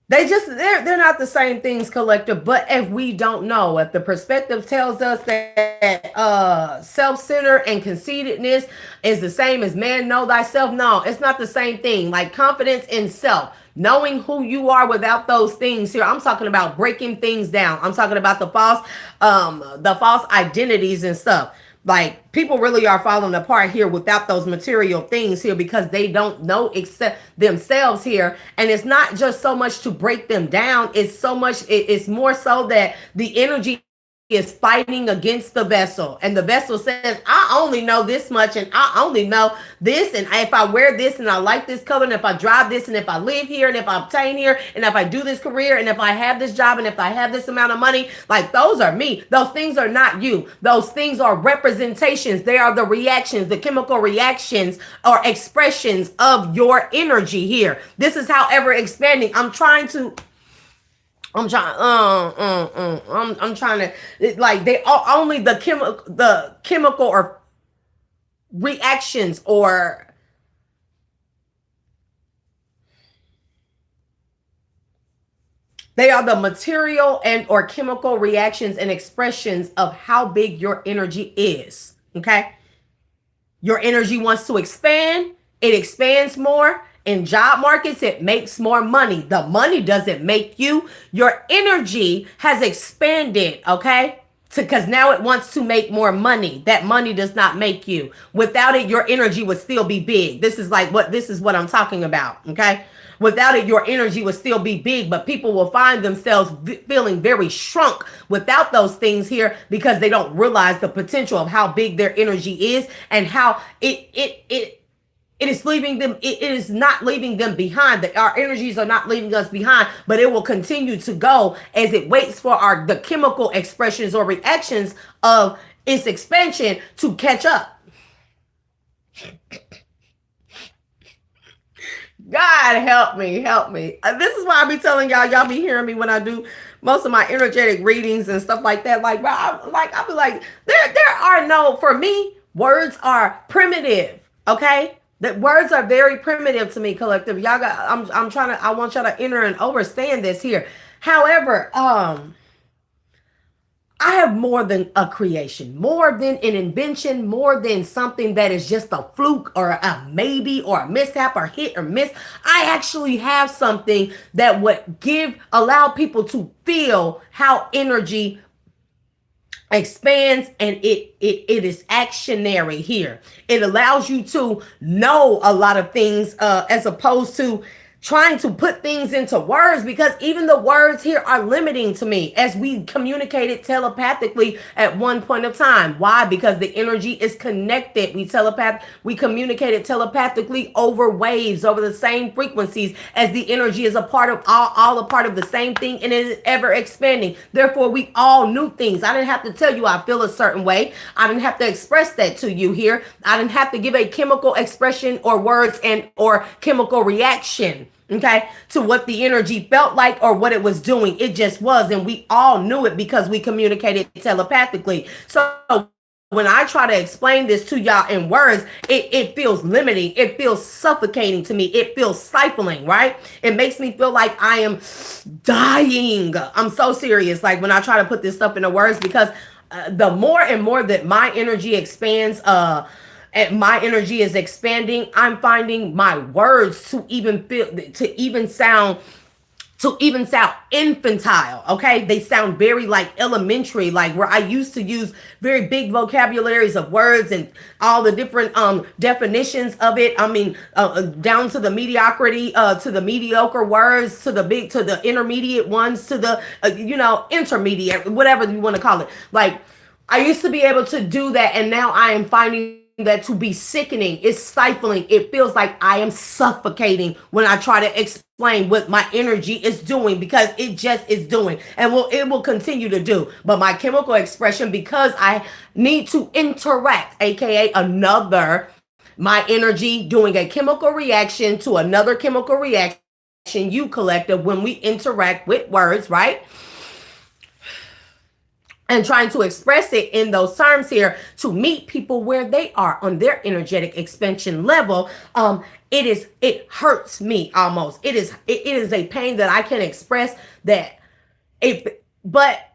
they're not the same things, collective. But if we don't know, if the perspective tells us that self-centered and conceitedness is the same as man know thyself, no, it's not the same thing. Like confidence in self, knowing who you are without those things here. I'm talking about breaking things down. I'm talking about the false identities and stuff. Like people really are falling apart here without those material things here because they don't know except themselves here. And it's not just so much to break them down. It's so much, it's more so that the energy is fighting against the vessel, and the vessel says, I only know this much, and I only know this, and if I wear this, and I like this color, and if I drive this, and if I live here, and if I obtain here, and if I do this career, and if I have this job, and if I have this amount of money, like those are me. Those things are not you. Those things are representations. They are the reactions, the chemical reactions or expressions of your energy here. This is how ever expanding. I'm trying to I'm trying to, like, they are only the chemical or reactions, or they are the material and or chemical reactions and expressions of how big your energy is. Okay. Your energy wants to expand. It expands more. In job markets, it makes more money. The money doesn't make you. Your energy has expanded, okay? Because now it wants to make more money. That money does not make you. Without it, your energy would still be big. This is what I'm talking about, okay? Without it, your energy would still be big, but people will find themselves feeling very shrunk without those things here because they don't realize the potential of how big their energy is and how it is leaving them. It is not leaving them behind. Our energies are not leaving us behind, but it will continue to go as it waits for the chemical expressions or reactions of its expansion to catch up. God help me, help me. This is why I be telling y'all be hearing me when I do most of my energetic readings and stuff like that. Like, I'll be like, there are no, for me, words are primitive. Okay. That words are very primitive to me, collective. Y'all got, I'm trying to, I want y'all to enter and understand this here. However, I have more than a creation, more than an invention, more than something that is just a fluke or a maybe or a mishap or hit or miss. I actually have something that would allow people to feel how energy expands, and it is actionary here. It allows you to know a lot of things as opposed to trying to put things into words, because even the words here are limiting to me as we communicated telepathically at one point of time. Why? Because the energy is connected. We communicated telepathically over waves, over the same frequencies, as the energy is a part of all a part of the same thing, and it is ever expanding. Therefore, we all knew things. I didn't have to tell you I feel a certain way. I didn't have to express that to you here. I didn't have to give a chemical expression or words and or chemical reaction, okay, to what the energy felt like or what it was doing. It just was, and we all knew it because we communicated telepathically. So when I try to explain this to y'all in words, it feels limiting. It feels suffocating to me. It feels stifling, right? It makes me feel like I am dying. I'm so serious. Like when I try to put this stuff into words, because the more and more that my energy expands, and my energy is expanding, I'm finding my words to even sound to even sound infantile. Okay, they sound very like elementary, like where I used to use very big vocabularies of words and all the different definitions of it. I mean, down to the mediocrity, to the mediocre words, to the big, to the intermediate ones, to the intermediate, whatever you want to call it. Like, I used to be able to do that, and now I am finding that to be sickening. It's stifling. It feels like I am suffocating when I try to explain what my energy is doing, because it just is doing, and it will continue to do. But my chemical expression, because I need to interact, aka my energy doing a chemical reaction to another chemical reaction, you collective, when we interact with words, right? And trying to express it in those terms here to meet people where they are on their energetic expansion level. It hurts me almost. It is a pain that I can express but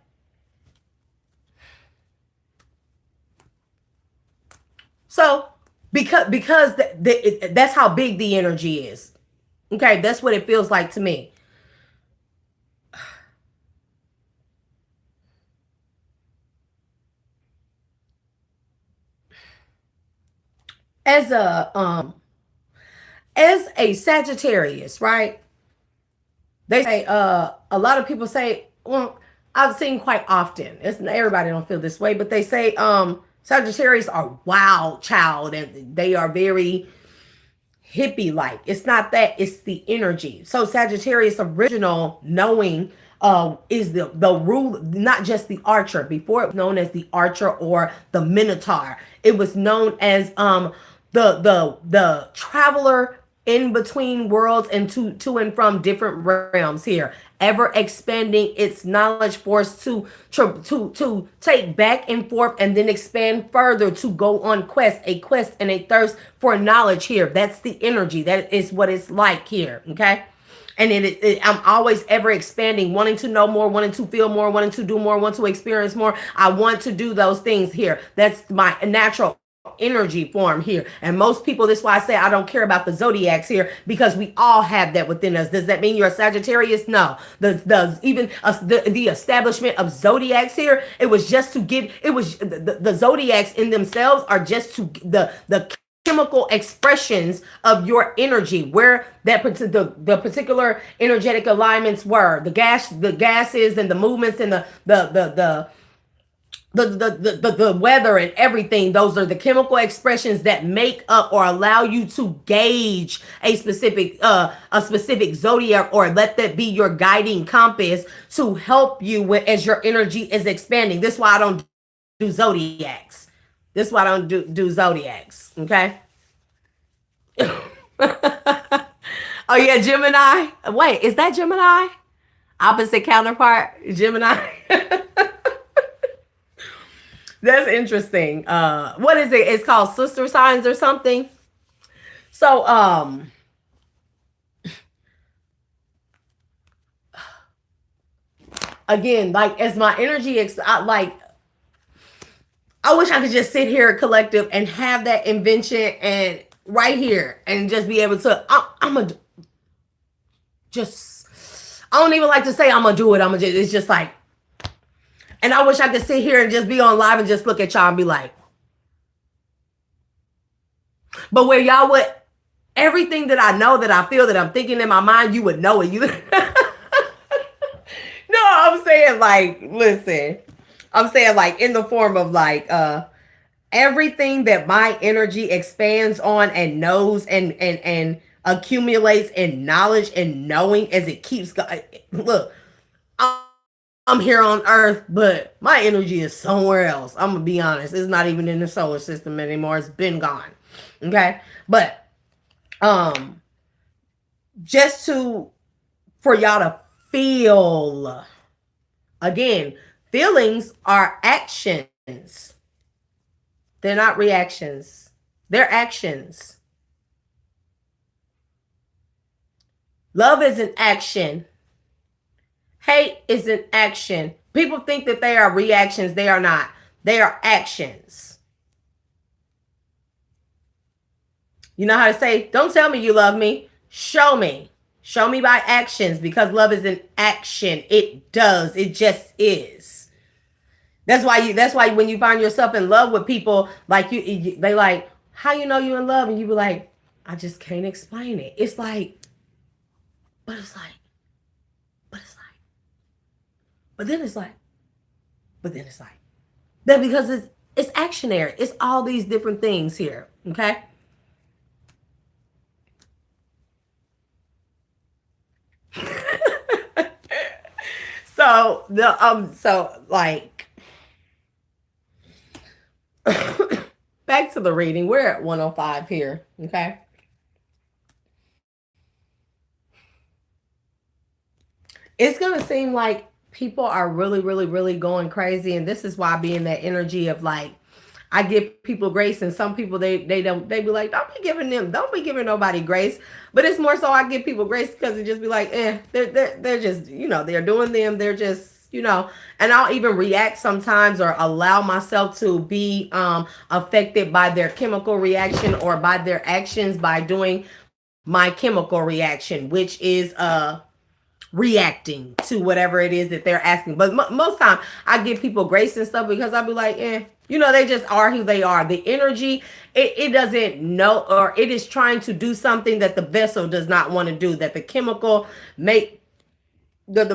so because that's how big the energy is. Okay, that's what it feels like to me. As a Sagittarius, right? They say a lot of people say, well, I've seen quite often. Everybody don't feel this way, but they say Sagittarius are wild child and they are very hippie like. It's not that, it's the energy. So Sagittarius original knowing is the rule, not just the archer. Before it was known as the archer or the minotaur. It was known as the traveler in between worlds and to and from different realms here, ever expanding its knowledge force to take back and forth and then expand further, to go on a quest and a thirst for knowledge here. That's the energy. That is what it's like here. Okay. And I'm always ever expanding, wanting to know more, wanting to feel more, wanting to do more, want to experience more. I want to do those things here. That's my natural energy form here. And most people, this is why I say I don't care about the zodiacs here, because we all have that within us. Does that mean you're a Sagittarius? No. The establishment of zodiacs here, it was just to get, it was the zodiacs in themselves are just to the chemical expressions of your energy, where that the particular energetic alignments were, the gases and the movements and the weather and everything. Those are the chemical expressions that make up or allow you to gauge a specific zodiac, or let that be your guiding compass to help you as your energy is expanding. This is why I don't do zodiacs. This is why I don't do zodiacs. Okay. Oh yeah, Gemini. Wait, is that Gemini? Opposite counterpart, Gemini. That's interesting. What is it? It's called sister signs or something. So again, like as my energy I wish I could just sit here collective and have that invention and right here and just be able to, I don't even like to say I'm gonna do it. It's just like, and I wish I could sit here and just be on live and just look at y'all and be like, but where y'all would, everything that I know, that I feel, that I'm thinking in my mind, you would know it. No, I'm saying like, listen, I'm saying like in the form of like everything that my energy expands on and knows and accumulates in knowledge and knowing as it keeps going. Look, I'm here on Earth, but my energy is somewhere else. I'm gonna be honest. It's not even in the solar system anymore. It's been gone. Okay, but just for y'all to feel. Again, feelings are actions. They're not reactions. They're actions. Love is an action. Hate is an action. People think that they are reactions. They are not. They are actions. You know how to say, don't tell me you love me. Show me. Show me by actions, because love is an action. It does. It just is. That's why when you find yourself in love with people, like they like, how you know you in love? And you be like, I just can't explain it. It's like, but it's like, but it's like, but then it's like, but then it's like. That because it's actionary. It's all these different things here. Okay. So like back to the reading. We're at 105 here. Okay. It's gonna seem like people are really, really, really going crazy. And this is why being that energy of like, I give people grace, and some people they don't, they be like, don't be giving nobody grace. But it's more so I give people grace because it just be like, they're just, they're doing them, they're just, and I'll even react sometimes or allow myself to be affected by their chemical reaction or by their actions by doing my chemical reaction, which is reacting to whatever it is that they're asking. But most time I give people grace and stuff because I'll be like, they just are who they are. The energy, it doesn't know, or it is trying to do something that the vessel does not want to do, that the chemical make that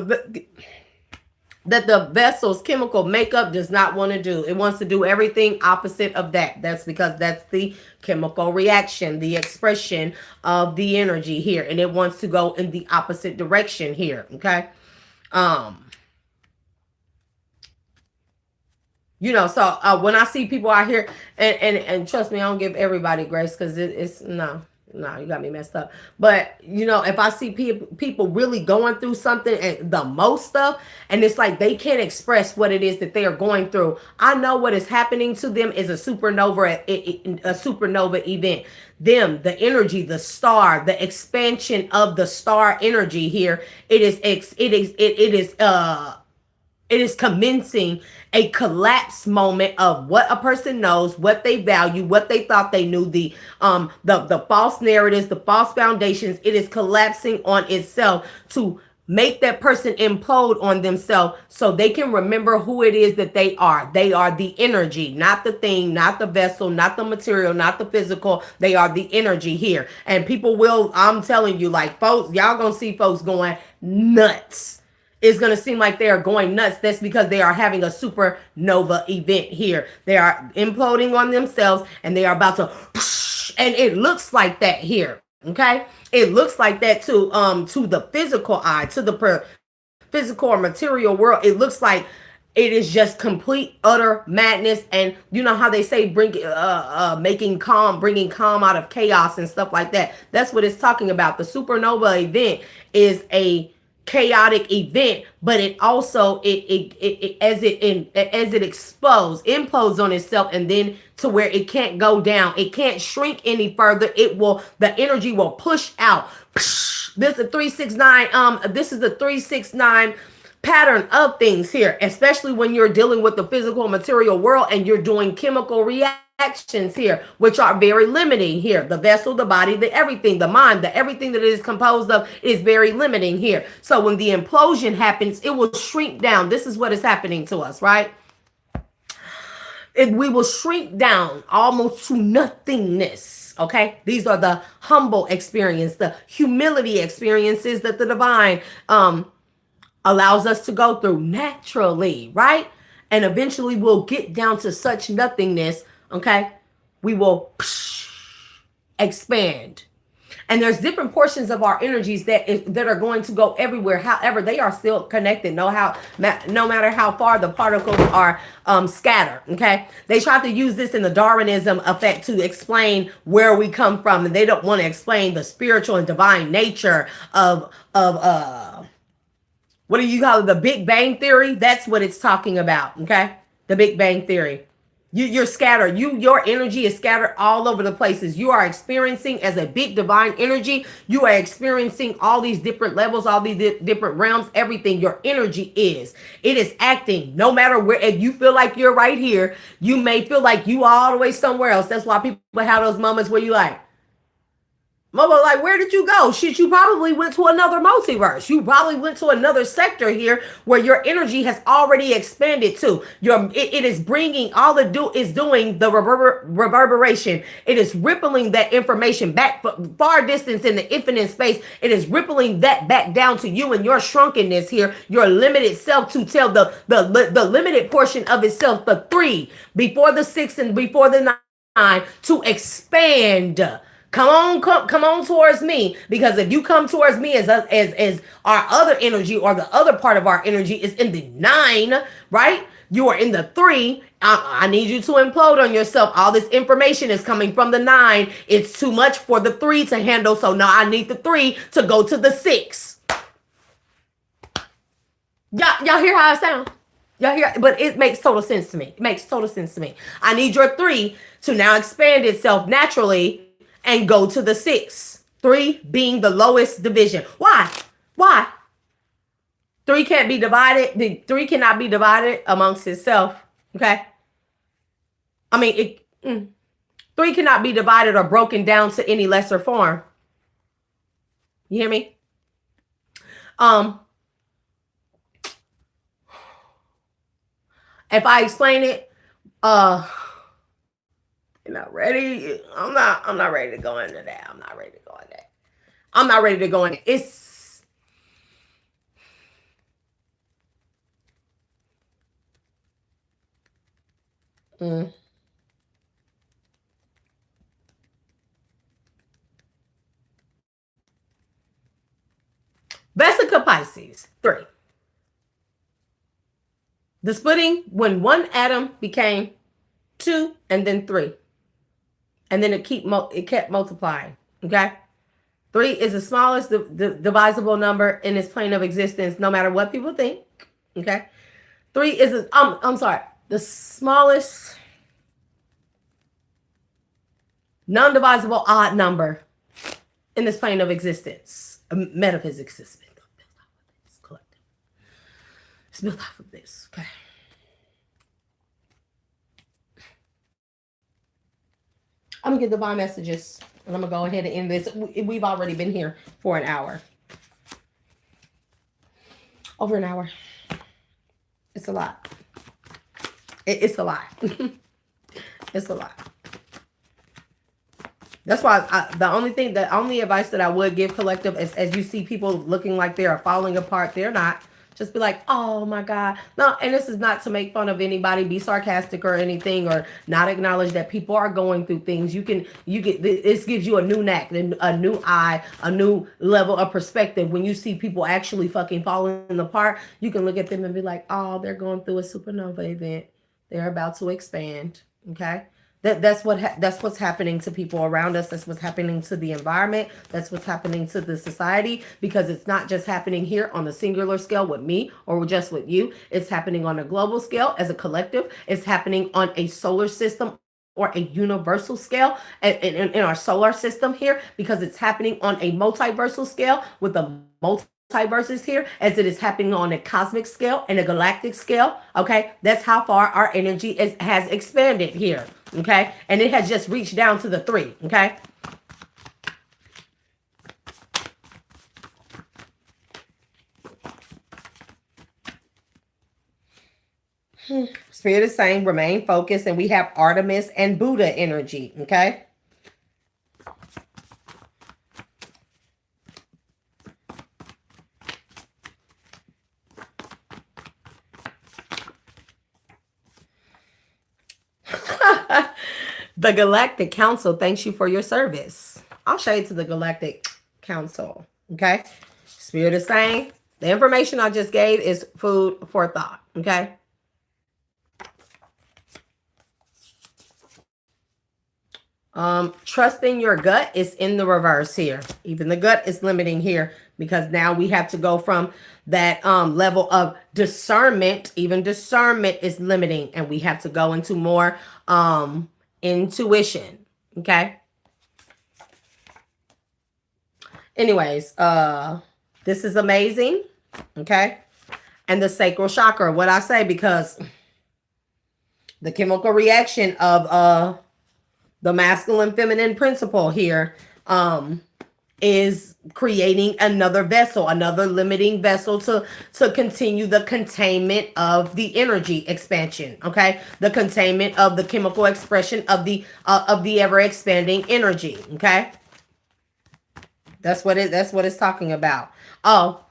the vessel's chemical makeup does not want to do. It wants to do everything opposite of that. That's because that's the chemical reaction, the expression of the energy here. And it wants to go in the opposite direction here. Okay. When I see people out here, and trust me, I don't give everybody grace, because it's no, you got me messed up. But if I see people really going through something, and the most stuff, and it's like they can't express what it is that they are going through, I know what is happening to them is a supernova event. The energy, the star, the expansion of the star energy here. It is commencing a collapse moment of what a person knows, what they value, what they thought they knew, the false narratives, the false foundations. It is collapsing on itself to make that person implode on themselves so they can remember who it is that they are. They are the energy, not the thing, not the vessel, not the material, not the physical. They are the energy here. And people will, I'm telling you, like, folks, y'all gonna see folks going nuts. It's going to seem like they are going nuts. That's because they are having a supernova event here. They are imploding on themselves, and they are about to, and it looks like that here. Okay. It looks like that to the physical eye, to the physical or material world. It looks like it is just complete, utter madness. And you know how they say bringing calm out of chaos and stuff like that. That's what it's talking about. The supernova event is a chaotic event, but it also as it implodes on itself, and then to where it can't go down, it can't shrink any further. The energy will push out. This is 369. This is the 369 pattern of things here, especially when you're dealing with the physical material world and you're doing chemical reactions here, which are very limiting here. The vessel, the body, the everything, the mind, the everything that it is composed of is very limiting here. So when the implosion happens, it will shrink down. This is what is happening to us, right? We will shrink down almost to nothingness. Okay, these are the humble experience, the humility experiences that the divine allows us to go through naturally, right? And eventually we'll get down to such nothingness. Okay, we will expand. And there's different portions of our energies that are going to go everywhere. However, they are still connected. No matter how far the particles are scattered. Okay, they try to use this in the Darwinism effect to explain where we come from, and they don't want to explain the spiritual and divine nature of what do you call it? The Big Bang Theory. That's what it's talking about. Okay, the Big Bang Theory. You're scattered. Your energy is scattered all over the places. You are experiencing as a big divine energy. You are experiencing all these different levels, all these different realms, everything your energy is. It is acting no matter where. If you feel like you're right here, you may feel like you all the way somewhere else. That's why people have those moments where you like, Momo, like, where did you go? Shit, you probably went to another multiverse. You probably went to another sector here where your energy has already expanded to. It is bringing all it do is doing the reverberation. It is rippling that information back far distance in the infinite space. It is rippling that back down to you and your shrunkeness here, your limited self, to tell the limited portion of itself, the 3 before the 6 and before the 9, to expand. Come on towards me, because if you come towards me as our other energy, or the other part of our energy is in the 9, right? You are in the 3. I need you to implode on yourself. All this information is coming from the 9. It's too much for the 3 to handle. So now I need the 3 to go to the 6. Y'all hear how I sound? Y'all hear? But it makes total sense to me. It makes total sense to me. I need your 3 to now expand itself naturally and go to the 6. 3 being the lowest division. Why? 3 can't be divided. The 3 cannot be divided amongst itself. Okay. I mean, 3 cannot be divided or broken down to any lesser form. You hear me? If I explain it, you're not ready. I'm not ready to go into that. I'm not ready to go in. It's Vesica Pisces, 3. The splitting when 1 atom became 2 and then 3. And then it kept multiplying. Okay. 3 is the smallest divisible number in its plane of existence, no matter what people think. Okay. 3 is the smallest non-divisible odd number in this plane of existence. Metaphysics is built off of this collective. It's built off of this. Okay. I'm gonna get divine messages, and I'm gonna go ahead and end this. We've already been here for an hour. Over an hour. It's a lot. It's a lot. It's a lot. That's why the only advice that I would give collective is, as you see people looking like they are falling apart, they're not. Just be like, oh my God. No, and this is not to make fun of anybody, be sarcastic or anything, or not acknowledge that people are going through things. This gives you a new knack, a new eye, a new level of perspective. When you see people actually fucking falling apart, you can look at them and be like, oh, they're going through a supernova event. They're about to expand. Okay. That's what's happening to people around us. That's what's happening to the environment. That's what's happening to the society, because it's not just happening here on the singular scale with me or just with you. It's happening on a global scale as a collective. It's happening on a solar system or a universal scale in our solar system here, because it's happening on a multiversal scale with the multiverses here, as it is happening on a cosmic scale and a galactic scale. Okay, that's how far our energy has expanded here. Okay, and it has just reached down to the 3. Okay. Spirit is saying remain focused, and we have Artemis and Buddha energy. Okay. The Galactic Council thanks you for your service. I'll show you to the Galactic Council. Okay. Spirit is saying the information I just gave is food for thought. Okay. Trusting your gut is in the reverse here. Even the gut is limiting here, because now we have to go from that level of discernment. Even discernment is limiting, and we have to go into more intuition. Okay. Anyways, this is amazing. Okay. And the sacral chakra, what I say, because the chemical reaction of the masculine feminine principle here is creating another vessel, another limiting vessel to continue the containment of the energy expansion. Okay, the containment of the chemical expression of the ever expanding energy. Okay, that's what it's talking about. Oh,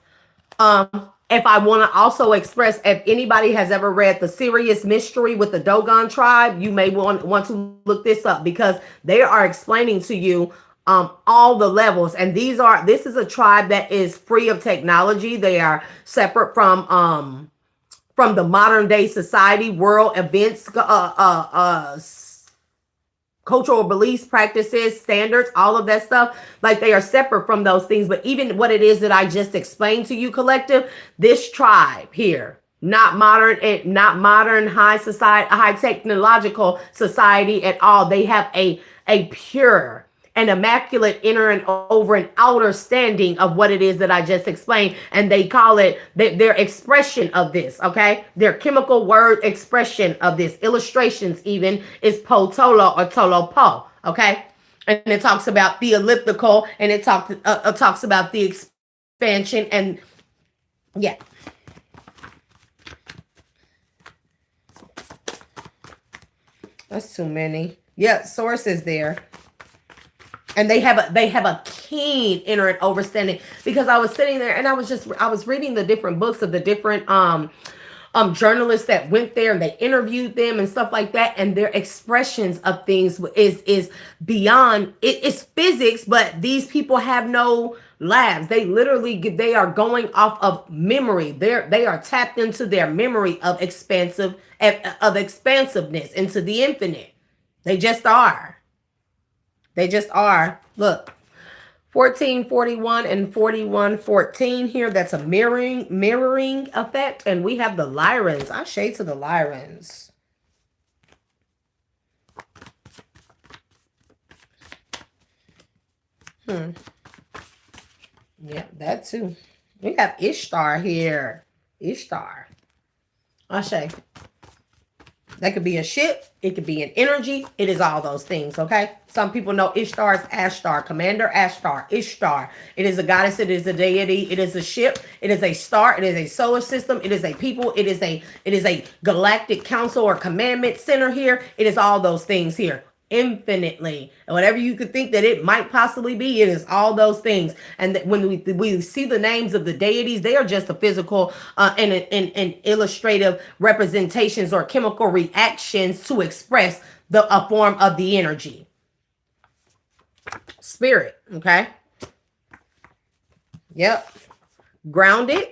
if I want to also express, if anybody has ever read The Serious Mystery with the Dogon tribe, you may want to look this up, because they are explaining to you all the levels. And this is a tribe that is free of technology. They are separate from the modern day society, world events, cultural beliefs, practices, standards, all of that stuff. Like, they are separate from those things. But even what it is that I just explained to you, collective, this tribe here, not modern high society, high technological society at all. They have a pure and immaculate inner and over and outer standing of what it is that I just explained. And they call it their expression of this. Okay. Their chemical word expression of this, illustrations even, is po tolo or tolo po. Okay. And it talks about the elliptical, and it talks about the expansion. And yeah. That's too many. Yeah. Sources there. And they have a keen inner and overstanding, because I was sitting there and I was reading the different books of the different journalists that went there, and they interviewed them and stuff like that, and their expressions of things is beyond it's physics, but these people have no labs. They are going off of memory. They are tapped into their memory of expansiveness into the infinite. They just are. They just are. Look, 1441 and 4114 here. That's a mirroring effect. And we have the Lyrans. I shade to the Lyrans. Yeah, that too. We have Ishtar here. Ishtar. I shade. That could be a ship. It could be an energy. It is all those things, okay? Some people know Ishtar as Ashtar, Commander Ashtar, Ishtar. It is a goddess. It is a deity. It is a ship. It is a star. It is a solar system. It is a people. It is a galactic council or commandment center here. It is all those things here. Infinitely, and whatever you could think that it might possibly be, it is all those things. And that when we see the names of the deities, they are just a physical and illustrative representations or chemical reactions to express a form of the energy. Spirit, okay? Yep. Grounded.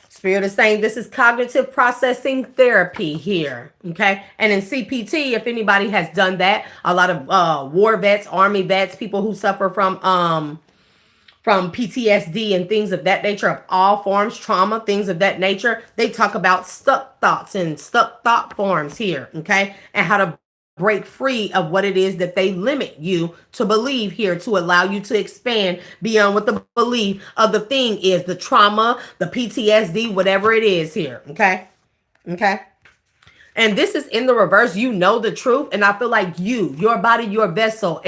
Spirit is saying this is cognitive processing therapy here, okay? And in CPT, if anybody has done that, a lot of war vets, army vets, people who suffer from PTSD and things of that nature, of all forms, trauma, things of that nature, they talk about stuck thoughts and stuck thought forms here, okay? And how to break free of what it is that they limit you to believe here, to allow you to expand beyond what the belief of the thing is, the trauma, the PTSD, whatever it is here. Okay. Okay. And this is in the reverse. You know the truth. And I feel like your body, your vessel,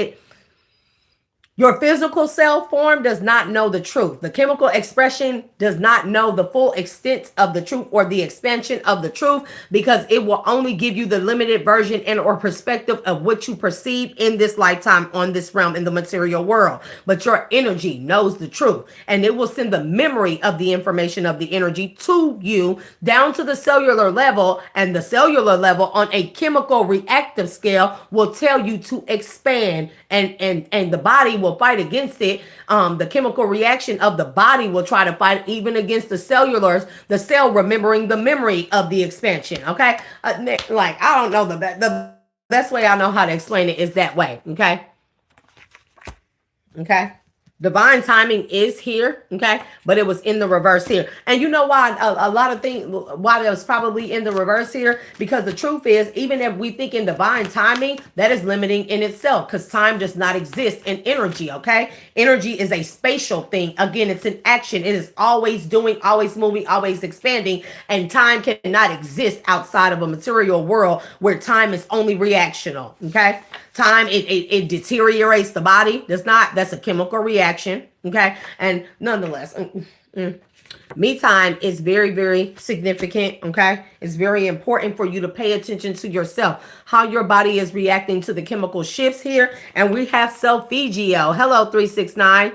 your physical cell form does not know the truth. The chemical expression does not know the full extent of the truth or the expansion of the truth, because it will only give you the limited version and or perspective of what you perceive in this lifetime on this realm in the material world. But your energy knows the truth, and it will send the memory of the information of the energy to you down to the cellular level, and the cellular level on a chemical reactive scale will tell you to expand, and the body will fight against it. The chemical reaction of the body will try to fight even against the cell remembering the memory of the expansion. Okay. Like, I don't know, the best way I know how to explain it is that way. Okay. Okay. Divine timing is here, okay, but it was in the reverse here. And you know why a lot of things, why it was probably in the reverse here? Because the truth is, even if we think in divine timing, that is limiting in itself, because time does not exist in energy, okay? Energy is a spatial thing. Again, it's an action. It is always doing, always moving, always expanding, and time cannot exist outside of a material world where time is only reactional, okay? Time, it deteriorates the body. That's a chemical reaction. Okay. And nonetheless, me time is very, very significant. Okay. It's very important for you to pay attention to yourself, how your body is reacting to the chemical shifts here. And we have self-VGO. Hello, 369.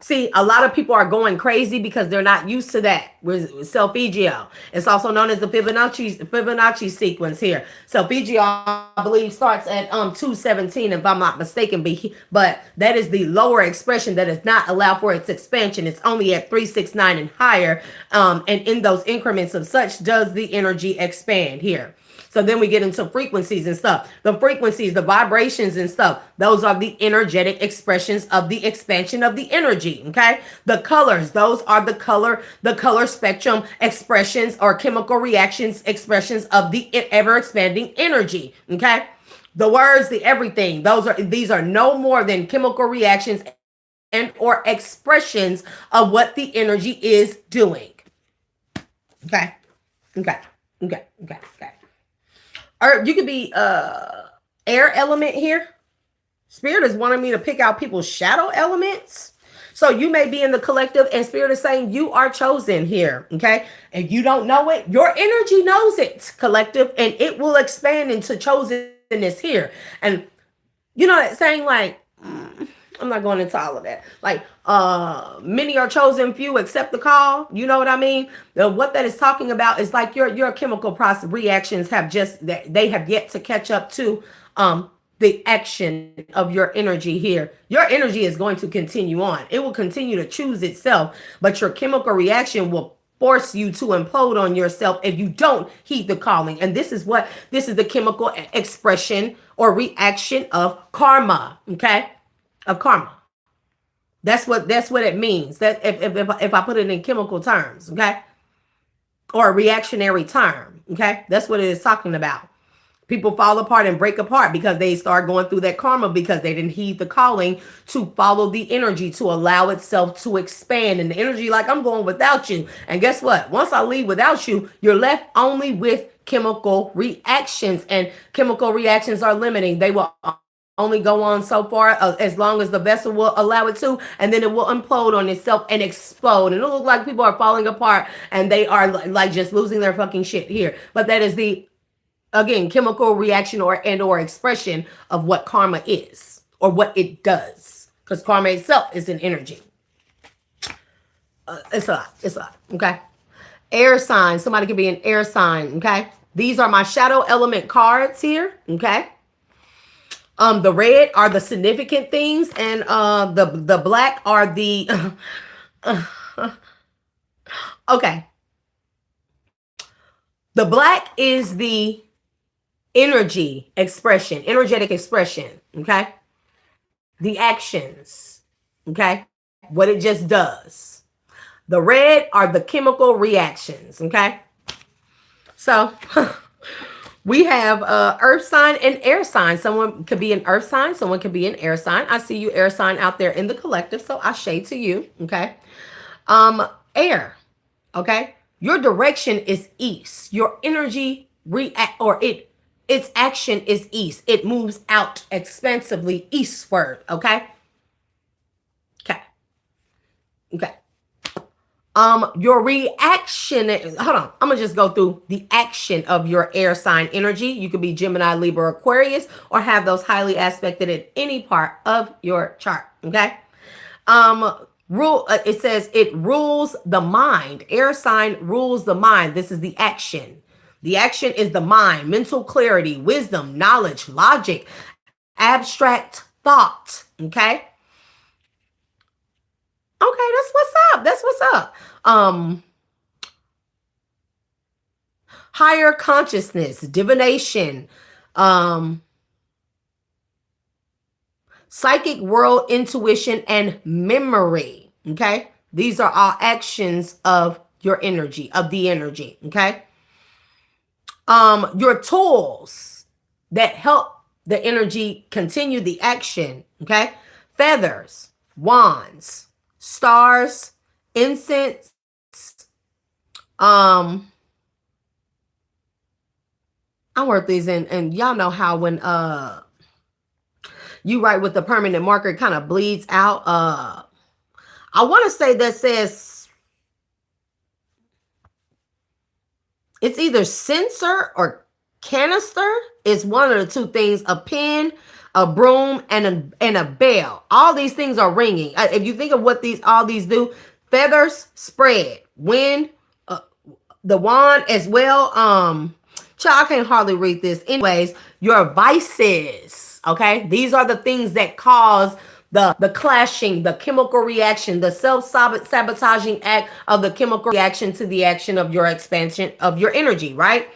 See, a lot of people are going crazy because they're not used to that with self-EGO. It's also known as the Fibonacci sequence here. Self-EGO, I believe, starts at 217, if I'm not mistaken. But that is the lower expression that is not allowed for its expansion. It's only at 369 and higher. And in those increments of such does the energy expand here. So then we get into frequencies and stuff. The frequencies, the vibrations and stuff, those are the energetic expressions of the expansion of the energy. Okay. The colors, those are the color spectrum expressions or chemical reactions expressions of the ever expanding energy. Okay. The words, the everything, these are no more than chemical reactions and or expressions of what the energy is doing. Okay. Okay. Okay. Okay. Okay. Or you could be air element here. Spirit is wanting me to pick out people's shadow elements. So you may be in the collective and Spirit is saying you are chosen here. Okay. And you don't know it. Your energy knows it, collective, and it will expand into chosenness here. And you know that saying, like, I'm not going into all of that. Like, many are chosen, few accept the call. You know what I mean? What that is talking about is like your chemical process reactions they have yet to catch up to the action of your energy here. Your energy is going to continue on. It will continue to choose itself, but your chemical reaction will force you to implode on yourself if you don't heed the calling. And this is the chemical expression or reaction of karma. Okay. Of karma. That's what it means. That if I put it in chemical terms, okay, or a reactionary term, okay, that's what it is talking about. People fall apart and break apart because they start going through that karma because they didn't heed the calling to follow the energy, to allow itself to expand. And the energy, like, I'm going without you. And guess what? Once I leave without you, you're left only with chemical reactions, and chemical reactions are limiting. They will only go on so far as long as the vessel will allow it to, and then it will implode on itself and explode, and it'll look like people are falling apart and they are like just losing their fucking shit here. But that is the, again, chemical reaction or expression of what karma is or what it does, because karma itself is an energy. It's a lot. Okay. Air sign. Somebody could be an air sign. Okay. These are my shadow element cards here. Okay. The red are the significant things, and the black are the okay. The black is the energetic expression, okay? The actions, okay? What it just does. The red are the chemical reactions, okay? So we have earth sign and air sign. Someone could be an earth sign. Someone could be an air sign. I see you air sign out there in the collective. So I shade to you. Okay. Air. Okay. Your direction is east. Your energy its action is east. It moves out expansively eastward. Okay. Okay. Okay. Your reaction, hold on, I'm gonna just go through the action of your air sign energy. You could be Gemini, Libra, Aquarius, or have those highly aspected in any part of your chart. Okay. It says it rules the mind. Air sign rules the mind. This is the action. The action is the mind, mental clarity, wisdom, knowledge, logic, abstract thought. Okay. Okay, that's what's up. That's what's up. Higher consciousness, divination, psychic world, intuition, and memory. Okay, these are all actions of your energy, of the energy. Okay, your tools that help the energy continue the action. Okay, feathers, wands, stars, incense, I work these in, and y'all know how when You write with the permanent marker, it kind of bleeds out. I want to say that says it's either sensor or canister. It's one of the two things. A pen, a broom, and a bell. All these things are ringing. If you think of what all these do, feathers spread, wind, the wand as well. Child, I can't hardly read this. Anyways, your vices. Okay, these are the things that cause the clashing, the chemical reaction, the self-sabotaging act of the chemical reaction to the action of your expansion of your energy, right?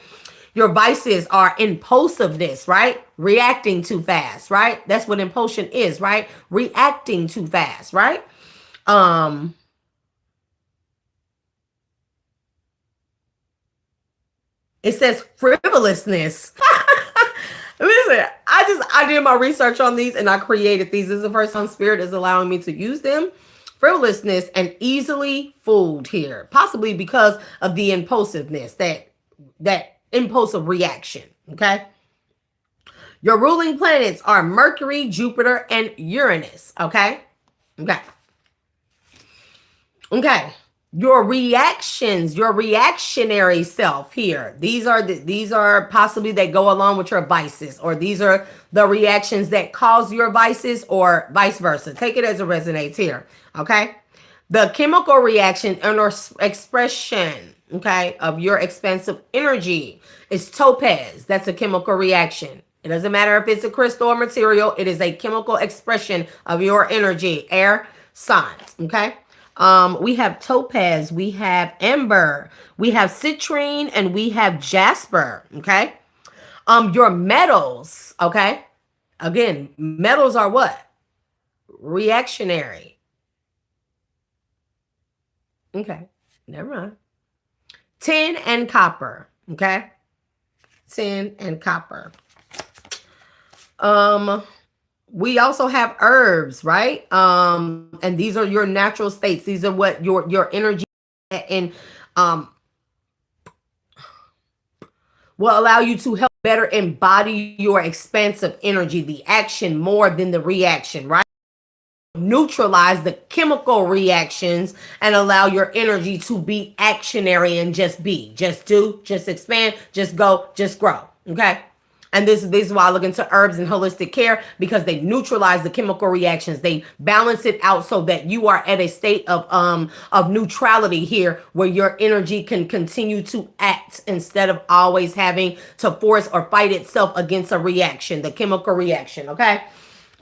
Your vices are impulsiveness, right? Reacting too fast, right? That's what impulsion is, right? Reacting too fast, right? It says frivolousness. Listen, I did my research on these and I created these. This is the first time Spirit is allowing me to use them. Frivolousness and easily fooled here, possibly because of the impulsiveness, that impulsive reaction. Okay. Your ruling planets are Mercury, Jupiter, and Uranus. Okay. Okay. Okay. Your reactions, your reactionary self here. These are possibly that go along with your vices, or these are the reactions that cause your vices, or vice versa. Take it as it resonates here. Okay. The chemical reaction and or expression, okay, of your expansive energy is topaz. That's a chemical reaction. It doesn't matter if it's a crystal or material. It is a chemical expression of your energy. Air signs. Okay. We have topaz, we have amber, we have citrine, and we have jasper. Okay. Your metals. Okay. Again, metals are what? Reactionary. Okay. Never mind. Tin and copper. Okay. Tin and copper. We also have herbs, right? And these are your natural states. These are what your energy and will allow you to help better embody your expansive energy, the action more than the reaction, right? Neutralize the chemical reactions and allow your energy to be actionary and just be, just do, just expand, just go, just grow. Okay. And this is why I look into herbs and holistic care, because they neutralize the chemical reactions. They balance it out so that you are at a state of neutrality here, where your energy can continue to act instead of always having to force or fight itself against a reaction, the chemical reaction. Okay.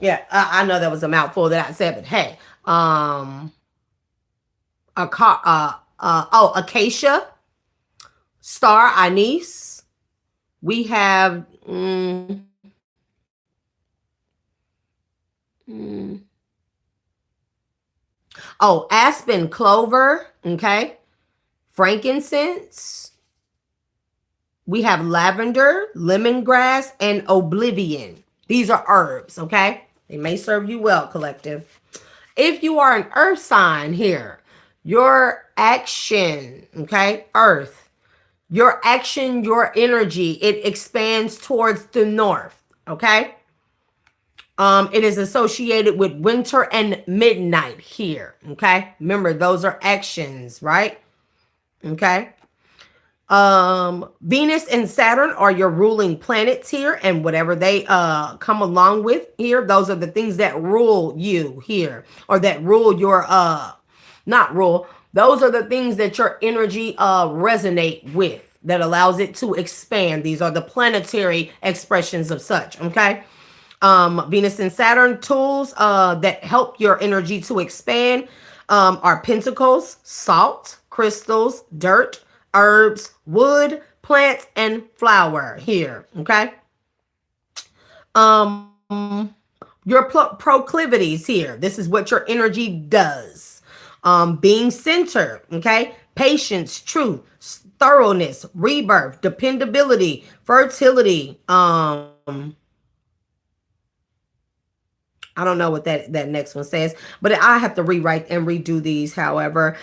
Yeah, I know that was a mouthful that I said, but hey, acacia, star anise. We have aspen clover. Okay, frankincense. We have lavender, lemongrass, and oblivion. These are herbs. Okay. They may serve you well, collective. If you are an earth sign here, your action, okay, earth, your action, your energy, it expands towards the north, okay? It is associated with winter and midnight here, okay? Remember, those are actions, right? Okay. Venus and Saturn are your ruling planets here, and whatever they come along with here, those are the things that rule you here, or that rule your not rule. Those are the things that your energy resonate with, that allows it to expand. These are the planetary expressions of such. Okay. Venus and Saturn tools that help your energy to expand are pentacles, salt, crystals, dirt, herbs, wood, plants, and flower here. Okay. Your proclivities here. This is what your energy does. Being centered. Okay. Patience, truth, thoroughness, rebirth, dependability, fertility. I don't know what that next one says, but I have to rewrite and redo these. However,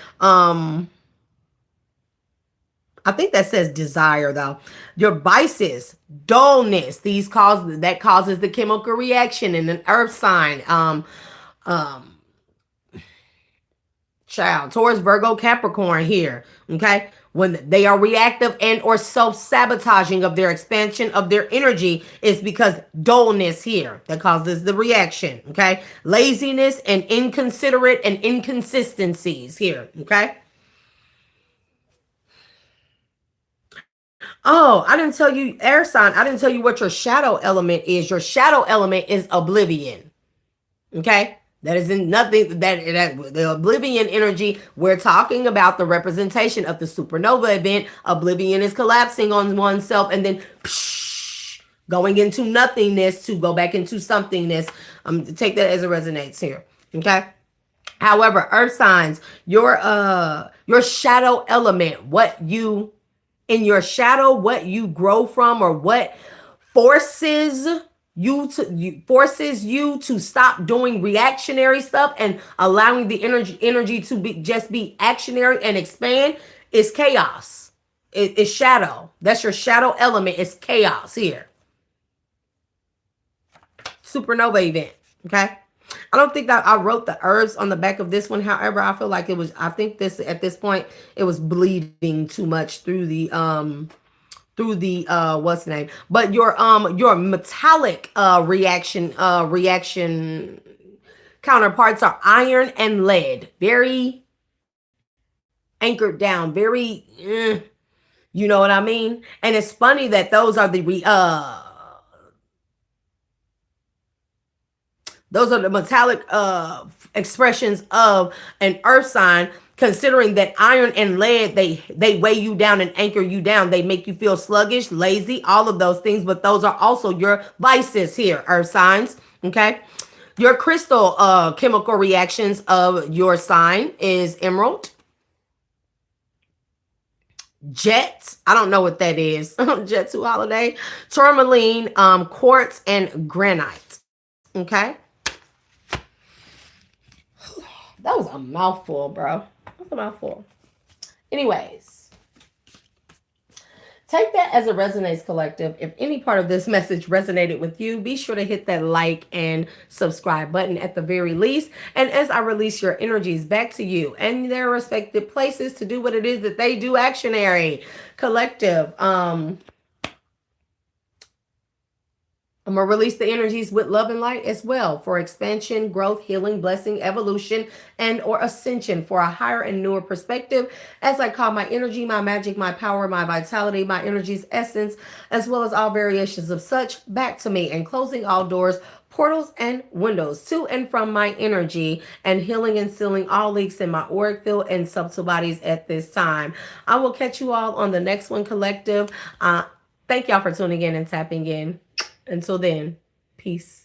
I think that says desire though. Your vices, dullness, that causes the chemical reaction in an earth sign. Um, Child, Taurus, Virgo, Capricorn here. Okay. When they are reactive and or self-sabotaging of their expansion of their energy, is because dullness here that causes the reaction. Okay. Laziness and inconsiderate and inconsistencies here. Okay. Oh, I didn't tell you, air sign. I didn't tell you what your shadow element is. Your shadow element is oblivion. Okay. That is in nothing that the oblivion energy. We're talking about the representation of the supernova event. Oblivion is collapsing on oneself and then going into nothingness to go back into somethingness. Take that as it resonates here. Okay. However, earth signs, your shadow element, what you in your shadow, what you grow from, or what forces you to stop doing reactionary stuff and allowing the energy to be actionary and expand, is chaos. It's shadow. That's your shadow element. It's chaos here. Supernova event. Okay. I don't think that I wrote the herbs on the back of this one. However, I feel like I think this at this point, it was bleeding too much through the what's the name? But your metallic reaction counterparts are iron and lead. Very anchored down, very you know what I mean? And it's funny that those are the metallic expressions of an earth sign, considering that iron and lead, they weigh you down and anchor you down. They make you feel sluggish, lazy, all of those things. But those are also your vices here, earth signs. Okay. Your crystal chemical reactions of your sign is emerald, jet. I don't know what that is. Jet to holiday, tourmaline, quartz, and granite. Okay. That was a mouthful, bro. That's a mouthful. Anyways, take that as a resonates collective. If any part of this message resonated with you, be sure to hit that like and subscribe button at the very least. And as I release your energies back to you and their respective places to do what it is that they do, actionary collective, I'm going to release the energies with love and light as well for expansion, growth, healing, blessing, evolution, and or ascension for a higher and newer perspective, as I call my energy, my magic, my power, my vitality, my energy's essence, as well as all variations of such back to me, and closing all doors, portals, and windows to and from my energy, and healing and sealing all leaks in my auric field and subtle bodies at this time. I will catch you all on the next one, collective. Thank y'all for tuning in and tapping in. Until then, peace.